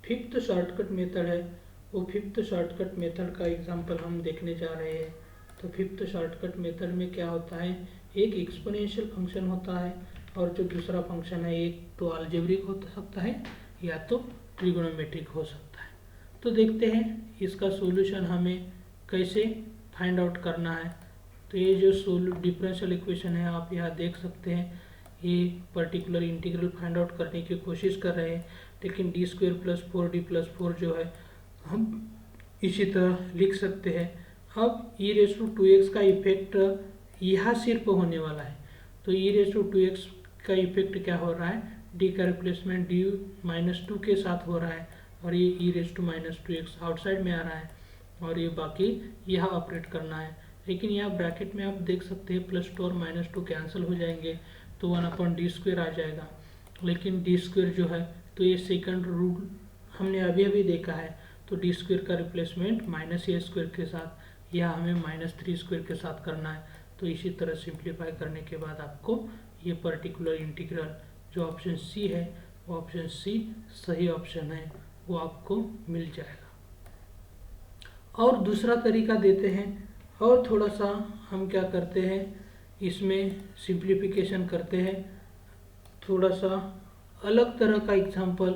फिफ्थ शॉर्टकट मेथड है, वो फिफ्थ शॉर्टकट मेथड का एग्जांपल हम देखने जा रहे हैं। तो फिफ्थ शॉर्टकट मेथड में क्या होता है, एक एक्सपोनेंशियल फंक्शन होता है और जो दूसरा फंक्शन है एक तो अलजेब्रिक हो सकता है या तो ट्रिगोनोमेट्रिक हो सकता है। तो देखते हैं इसका सॉल्यूशन हमें कैसे फाइंड आउट करना है। तो ये जो डिफरेंशियल इक्वेशन है आप यहाँ देख सकते हैं, ये पर्टिकुलर इंटीग्रल फाइंड आउट करने की कोशिश कर रहे हैं, लेकिन डी स्क्वेयर प्लस 4d+4 जो है हम इसी तरह लिख सकते हैं। अब e⁻² का इफेक्ट यहाँ सिर्फ होने वाला है, तो e⁻² का इफेक्ट क्या हो रहा है, d का रिप्लेसमेंट d-2 के साथ हो रहा है और ये e⁻² आउटसाइड में आ रहा है और ये बाकी यहाँ ऑपरेट करना है। लेकिन यहाँ ब्रैकेट में आप देख सकते हैं +2 और -2 कैंसिल हो जाएंगे तो 1/d² आ जाएगा। लेकिन d² जो है तो ये सेकंड रूल हमने अभी देखा है, तो d² का रिप्लेसमेंट -a² के साथ या हमें -3² के साथ करना है। तो इसी तरह सिंप्लीफाई करने के बाद आपको ये पर्टिकुलर इंटीग्रल जो ऑप्शन सी है, वो ऑप्शन सी सही ऑप्शन है, वो आपको मिल जाएगा। और दूसरा तरीका देते हैं और थोड़ा सा हम क्या करते हैं, इसमें सिंप्लीफिकेशन करते हैं, थोड़ा सा अलग तरह का एग्जाम्पल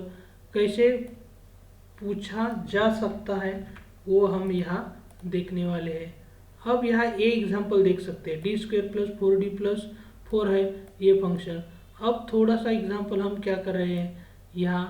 कैसे पूछा जा सकता है वो हम यहाँ देखने वाले हैं। अब यहाँ ए एग्जाम्पल देख सकते हैं, D square plus 4d plus 4 है ये फंक्शन। अब थोड़ा सा एग्जाम्पल हम क्या कर रहे हैं, यहाँ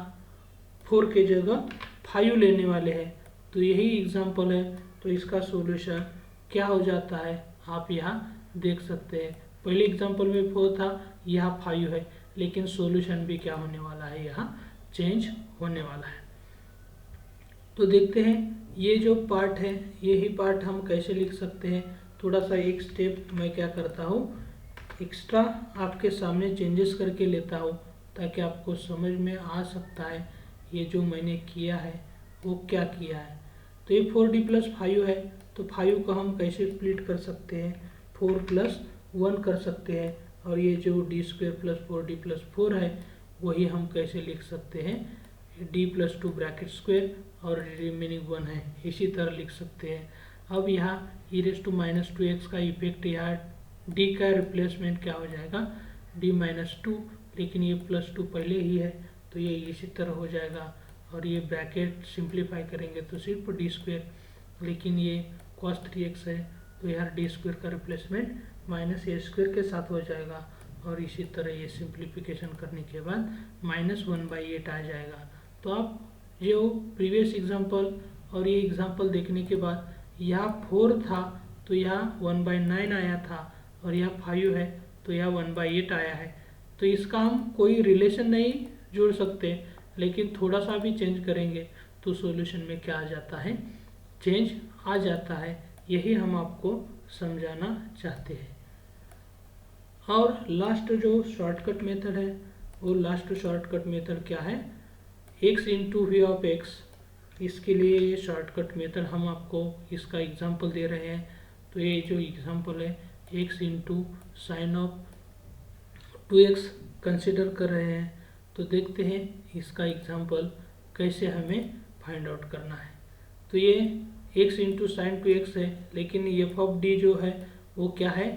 4 के जगह 5 लेने वाले हैं। तो यही एग्जाम्पल है, तो इसका सॉल्यूशन क्या हो जाता है आप यहाँ देख सकते हैं। पहले एग्जाम्पल में 4 था, यहाँ 5 है, लेकिन सॉल्यूशन भी क्या होने वाला है, यहाँ चेंज होने वाला है। तो देखते हैं ये जो पार्ट है, यही पार्ट हम कैसे लिख सकते हैं। थोड़ा सा एक स्टेप मैं क्या करता हूँ, एक्स्ट्रा आपके सामने चेंजेस करके लेता हूँ, ताकि आपको समझ में आ सकता है ये जो मैंने किया है वो क्या किया है। तो ये 4d प्लस 5 है, तो 5 को हम कैसे स्प्लिट कर सकते हैं, 4 प्लस 1 कर सकते हैं। और ये जो D square plus 4d plus 4 है, वही हम कैसे लिख सकते हैं, d प्लस 2 ब्रैकेट स्क्वेयर और रिमेनिंग 1 है, इसी तरह लिख सकते हैं। अब यहाँ e raise to minus 2x का इफेक्ट, यहाँ d का रिप्लेसमेंट क्या हो जाएगा, d माइनस 2, लेकिन ये प्लस 2 पहले ही है तो ये इसी तरह हो जाएगा। और ये ब्रैकेट सिंप्लीफाई करेंगे तो सिर्फ डी स्क्वेयर, लेकिन ये cos 3x है तो यहाँ डी स्क्वेयर का रिप्लेसमेंट माइनस ए स्क्वेयर के साथ हो जाएगा। और इसी तरह ये सिंप्लीफिकेशन करने के बाद -1/8 आ जाएगा। तो आप जो प्रीवियस एग्जांपल और ये एग्जांपल देखने के बाद, यहाँ 4 था तो यहाँ 1/9 आया था, और यहाँ 5 है तो यहाँ 1/8 आया है। तो इसका हम कोई रिलेशन नहीं जोड़ सकते, लेकिन थोड़ा सा भी चेंज करेंगे तो सॉल्यूशन में क्या आ जाता है, चेंज आ जाता है। यही हम आपको समझाना चाहते हैं। और लास्ट जो शॉर्टकट मेथड है, वो लास्ट शॉर्टकट मेथड क्या है, x into v of x. इसके लिए ये शॉर्टकट मेथड हम आपको इसका एग्जांपल दे रहे हैं। तो ये जो एग्जांपल है, x into sine of 2x consider कर रहे हैं। तो देखते हैं इसका एग्जांपल कैसे हमें फाइंड आउट करना है। तो ये x इंटू साइन 2x है, लेकिन एफ ऑफ डी जो है वो क्या है,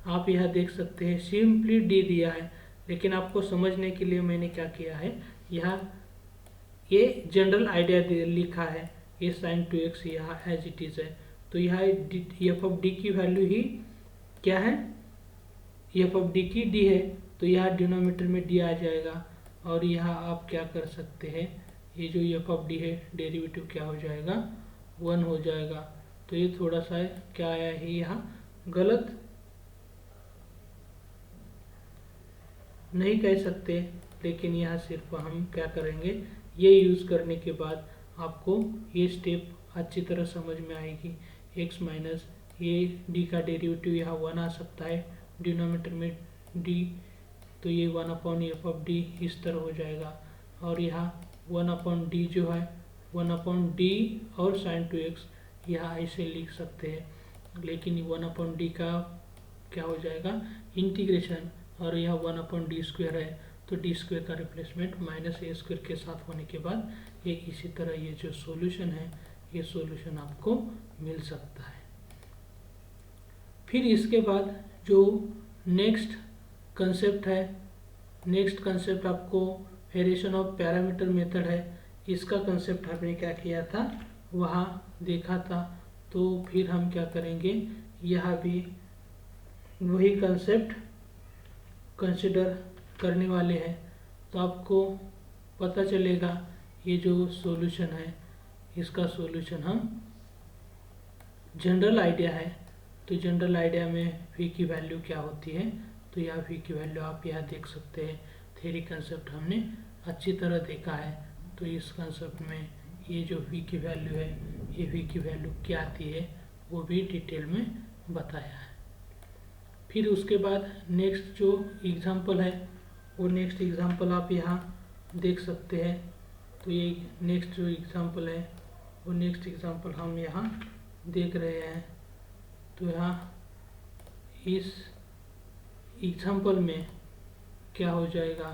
आप यहाँ देख सकते हैं सिंपली d दिया है, लेकिन आपको समझने के लिए मैंने क्या किया है, यहाँ ये जनरल आइडिया लिखा है, ये साइन 2x यहाँ एज इट इज़ है। तो यहाँ एफ ऑफ डी की वैल्यू ही क्या है, एफ ऑफ डी की d है, तो यहाँ डिनोमीटर में d आ जाएगा। और यहाँ आप क्या कर सकते हैं, ये जो एफ ऑफ डी है डेरिवेटिव क्या हो जाएगा, 1 हो जाएगा। तो ये थोड़ा सा क्या आया है यहाँ, गलत नहीं कह सकते, लेकिन यहाँ सिर्फ हम क्या करेंगे, ये यूज़ करने के बाद आपको ये स्टेप अच्छी तरह समझ में आएगी। x माइनस ये d का डेरिवेटिव यहाँ 1 आ सकता है, डिनोमीटर में d, तो ये 1/f ऑफ d इस तरह हो जाएगा। और यहाँ 1/d जो है 1/d और साइन 2x यहाँ ऐसे लिख सकते हैं, लेकिन 1/d का क्या हो जाएगा, इंटीग्रेशन, और यह 1/d स्क्वेयर है तो d स्क्वेयर का रिप्लेसमेंट माइनस ए स्क्वेयर के साथ होने के बाद ये इसी तरह ये जो सॉल्यूशन है, ये सॉल्यूशन आपको मिल सकता है। फिर इसके बाद जो नेक्स्ट कंसेप्ट है, नेक्स्ट कंसेप्ट आपको वेरिएशन ऑफ पैरामीटर मेथड है, इसका कंसेप्ट हमने क्या किया था, वहाँ देखा था। तो फिर हम क्या करेंगे, यहाँ भी वही कंसेप्ट कंसिडर करने वाले हैं। तो आपको पता चलेगा ये जो सॉल्यूशन है, इसका सॉल्यूशन हम जनरल आइडिया है, तो जनरल आइडिया में v की वैल्यू क्या होती है, तो यह v की वैल्यू आप यहाँ देख सकते हैं। थ्योरी कंसेप्ट हमने अच्छी तरह देखा है, तो इस कंसेप्ट में ये जो v की वैल्यू है, ये v की वैल्यू क्या आती है वो भी डिटेल में बताया है। फिर उसके बाद नेक्स्ट जो एग्जांपल है, वो नेक्स्ट एग्जांपल आप यहाँ देख सकते हैं। तो ये नेक्स्ट जो एग्जांपल है, वो नेक्स्ट एग्जांपल हम यहाँ देख रहे हैं। तो यहाँ इस एग्जांपल में क्या हो जाएगा,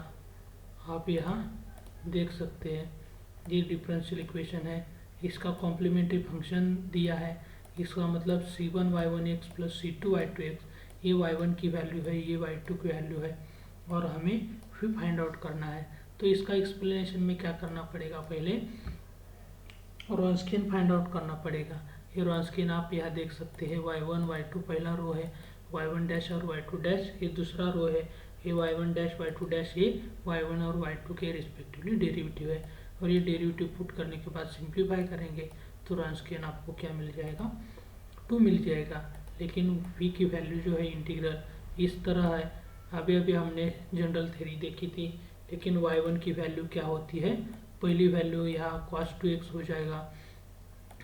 आप यहाँ देख सकते हैं। ये डिफरेंशियल इक्वेशन है, इसका कॉम्प्लीमेंट्री फंक्शन दिया है, इसका मतलब c1y1x प्लस c2y2x, ये y1 की वैल्यू है, ये y2 की वैल्यू है, और हमें फिर फाइंड आउट करना है। तो इसका एक्सप्लेनेशन में क्या करना पड़ेगा, पहले रॉन्स्कियन फाइंड आउट करना पड़ेगा। ये रॉन्स्कियन आप यहाँ देख सकते हैं, y1 y2 पहला रो है, y1 डैश और y2 डैश ये दूसरा रो है, ये y1 डैश y2 डैश ये y1 और y2 के रिस्पेक्टिवली डेरिवेटिव है। और ये डेरिवेटिव पुट करने के बाद सिंप्लीफाई करेंगे तो रॉन्स्कियन आपको क्या मिल जाएगा, 2 मिल जाएगा। लेकिन v की वैल्यू जो है इंटीग्रल इस तरह है, अभी अभी हमने जनरल थ्योरी देखी थी। लेकिन y1 की वैल्यू क्या होती है, पहली वैल्यू यहाँ cos 2x हो जाएगा,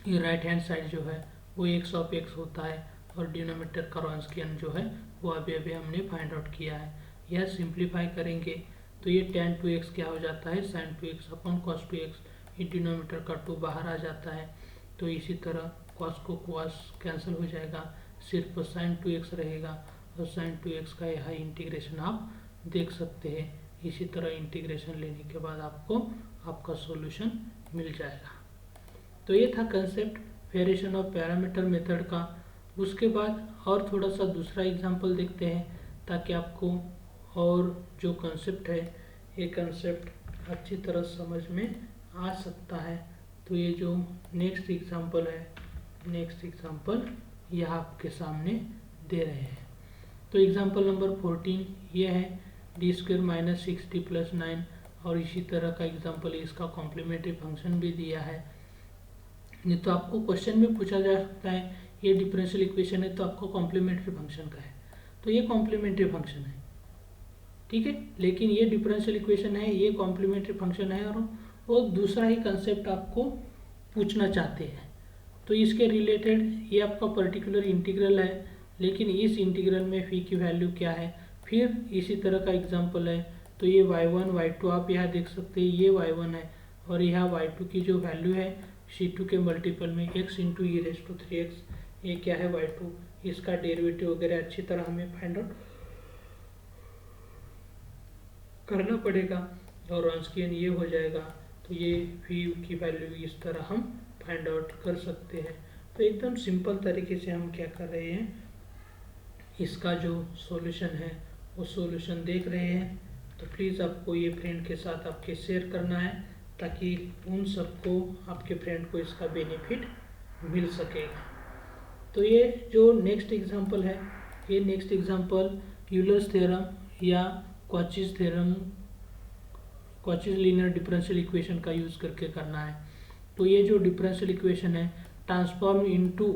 ये राइट हैंड साइड जो है वो x ऑफ x होता है, और डिनोमिनेटर का रॉन्स्कियन जो है वो अभी अभी हमने फाइंड आउट किया है। यह सिंप्लीफाई करेंगे तो ये tan 2x क्या हो जाता है, sin 2x upon cos 2x, ये डिनोमिनेटर का 2 बाहर आ जाता है। तो इसी तरह cos को cos कैंसिल हो जाएगा, सिर्फ sin 2x रहेगा, और sin 2x का यह इंटीग्रेशन आप देख सकते हैं। इसी तरह इंटीग्रेशन लेने के बाद आपको आपका सॉल्यूशन मिल जाएगा। तो ये था concept variation of parameter method का। उसके बाद और थोड़ा सा दूसरा एग्जांपल देखते हैं, ताकि आपको और जो कंसेप्ट है ये कंसेप्ट अच्छी तरह समझ में आ सकता है। तो ये जो नेक्स्ट एग्जांपल है, नेक्स्ट एग्जांपल यह आपके सामने दे रहे हैं। तो एग्जांपल नंबर 14 ये है D square minus 6d plus 9, और इसी तरह का एग्जांपल इसका कॉम्प्लीमेंट्री फंक्शन भी दिया है। नहीं तो आपको क्वेश्चन में पूछा जा सकता है ये डिफरेंशियल इक्वेशन है तो आपको कॉम्प्लीमेंट्री फंक्शन का है, तो ये कॉम्प्लीमेंट्री फंक्शन है, ठीक है। लेकिन ये डिफरेंशियल इक्वेशन है, ये कॉम्प्लीमेंट्री फंक्शन है, और वो दूसरा ही कंसेप्ट आपको पूछना चाहते हैं। तो इसके रिलेटेड ये आपका पर्टिकुलर इंटीग्रल है, लेकिन इस इंटीग्रल में फी की वैल्यू क्या है। फिर इसी तरह का एग्जांपल है, तो ये y1 y2 आप यहाँ देख सकते हैं, ये y1 है, और यहाँ y2 की जो वैल्यू है c2 के मल्टीपल में x into e raise to 3x, ये क्या है y2, इसका डेरिवेटिव वगैरह अच्छी तरह हमें फाइंड आउट करना पड़ेगा, और रॉन्स्कियन ये हो जाएगा। तो ये फी की वैल्यू इस तरह हम फाइंड आउट कर सकते हैं। तो एकदम सिंपल तरीके से हम क्या कर रहे हैं, इसका जो सॉल्यूशन है वो सॉल्यूशन देख रहे हैं। तो प्लीज़ आपको ये फ्रेंड के साथ आपके शेयर करना है, ताकि उन सबको, आपके फ्रेंड को इसका बेनिफिट मिल सकेगा। तो ये जो नेक्स्ट एग्जांपल है, ये नेक्स्ट एग्जांपल यूलर्स थ्योरम या Cauchy's theorem, Cauchy's linear differential equation का यूज़ करके करना है। तो ये जो डिफरेंशियल इक्वेशन है ट्रांसफॉर्म इनटू,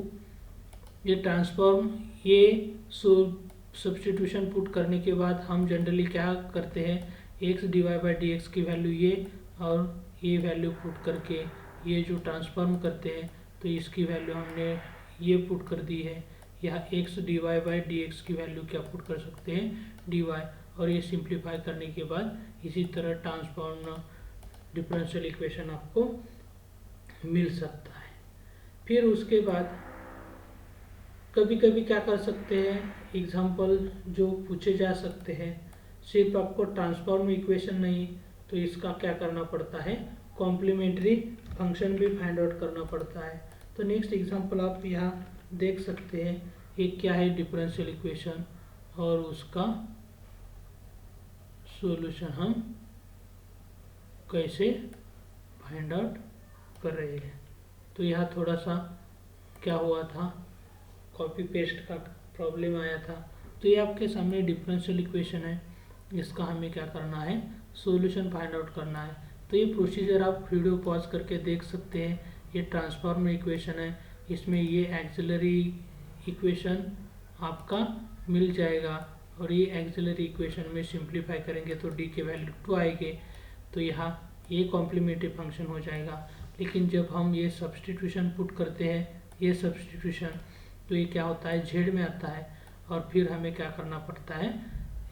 ये ट्रांसफॉर्म, ये सब्स्टिट्यूशन पुट करने के बाद हम जनरली क्या करते हैं, x divide by d x की वैल्यू ये और ये वैल्यू पुट करके ये जो ट्रांसफॉर्म करते हैं, तो इसकी वैल्यू हमने ये पुट कर दी है। यहाँ x divide by d x की वैल्यू क्या पुट कर सकते हैं, dy, और ये सिंप्लीफाई करने के बाद इसी तरह ट्रांसफॉर्म डिफरेंशियल इक्वेशन आपको मिल सकता है। फिर उसके बाद कभी कभी क्या कर सकते हैं, एग्जाम्पल जो पूछे जा सकते हैं, सिर्फ आपको ट्रांसफॉर्म इक्वेशन नहीं, तो इसका क्या करना पड़ता है, कॉम्प्लीमेंट्री फंक्शन भी फाइंड आउट करना पड़ता है। तो नेक्स्ट एग्जाम्पल आप यहाँ देख सकते हैं, ये क्या है डिफरेंशियल इक्वेशन, और उसका सॉल्यूशन हम कैसे फाइंड आउट कर रहे हैं। तो यहाँ थोड़ा सा क्या हुआ था, कॉपी पेस्ट का प्रॉब्लम आया था। तो ये आपके सामने डिफरेंशियल इक्वेशन है, इसका हमें क्या करना है, सॉल्यूशन फाइंड आउट करना है। तो ये प्रोसीजर आप वीडियो पॉज करके देख सकते हैं। ये ट्रांसफॉर्म इक्वेशन है, इसमें ये एक्सिलरी इक्वेशन आपका मिल जाएगा, और ये एक्सिलरी इक्वेशन में सिंप्लीफाई करेंगे तो डी के वैल्यू 2 आएंगे, तो यहाँ ये कॉम्प्लीमेंट्री फंक्शन हो जाएगा। लेकिन जब हम ये सब्स्टिट्यूशन पुट करते हैं, ये सब्स्टिट्यूशन, तो ये क्या होता है, जेड में आता है, और फिर हमें क्या करना पड़ता है,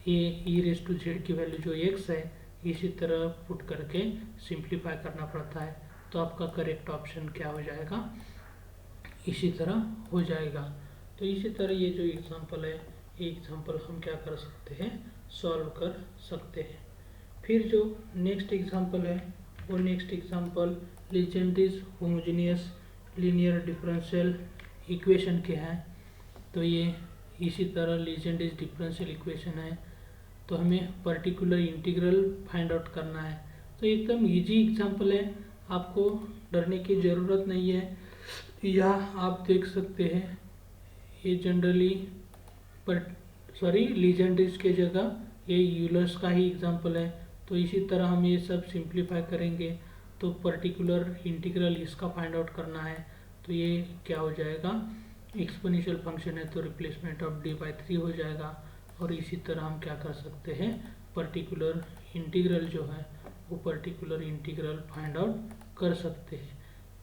ये ई रेज टू जेड की वैल्यू जो x है इसी तरह पुट करके सिंप्लीफाई करना पड़ता है। तो आपका करेक्ट ऑप्शन क्या हो जाएगा, इसी तरह हो जाएगा। तो इसी तरह ये जो एग्जांपल है, ये एग्जांपल हम क्या कर सकते हैं, सॉल्व कर सकते हैं। फिर जो नेक्स्ट एग्जांपल है वो next example Legendre's homogeneous linear differential equation के हैं। तो ये इसी तरह लीजेंड्रीज डिफरेंशियल इक्वेशन है, तो हमें पर्टिकुलर इंटीग्रल फाइंड आउट करना है। तो एकदम इजी एग्जांपल है, आपको डरने की ज़रूरत नहीं है। यह आप देख सकते हैं, ये जनरली पर लीजेंड्रीज के जगह ये यूलर्स का ही एग्जांपल है। तो इसी तरह हम ये सब सिंप्लीफाई करेंगे तो पर्टिकुलर इंटीग्रल इसका फाइंड आउट करना है। तो ये क्या हो जाएगा, एक्सपोनेंशियल फंक्शन है तो रिप्लेसमेंट ऑफ d/3 हो जाएगा। और इसी तरह हम क्या कर सकते हैं, पर्टिकुलर इंटीग्रल जो है वो पर्टिकुलर इंटीग्रल फाइंड आउट कर सकते हैं।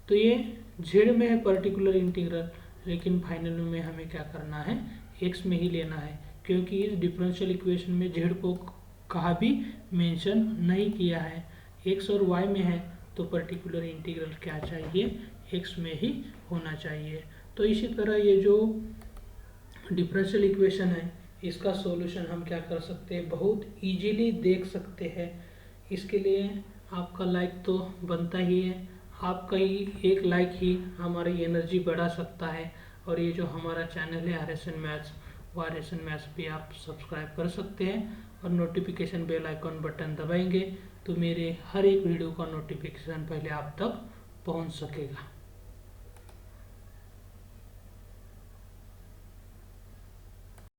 तो ये जेड में है पर्टिकुलर इंटीग्रल, लेकिन फाइनल में हमें क्या करना है, एक्स में ही लेना है, क्योंकि इस डिफरेंशियल इक्वेशन में जेड को कहा भी मेंशन नहीं किया है, एक्स और वाई में है। तो पर्टिकुलर इंटीग्रल क्या चाहिए, एक्स में ही होना चाहिए। तो इसी तरह ये जो डिफरेंशियल इक्वेशन है इसका सॉल्यूशन हम क्या कर सकते हैं, बहुत इजीली देख सकते हैं। इसके लिए आपका लाइक तो बनता ही है, आपका ही एक लाइक ही हमारी एनर्जी बढ़ा सकता है। और ये जो हमारा चैनल है RSN मैथ्स, वो RSN मैथ्स भी आप सब्सक्राइब कर सकते हैं और नोटिफिकेशन बेल आइकॉन बटन दबाएंगे तो मेरे हर एक वीडियो का नोटिफिकेशन पहले आप तक पहुंच सकेगा।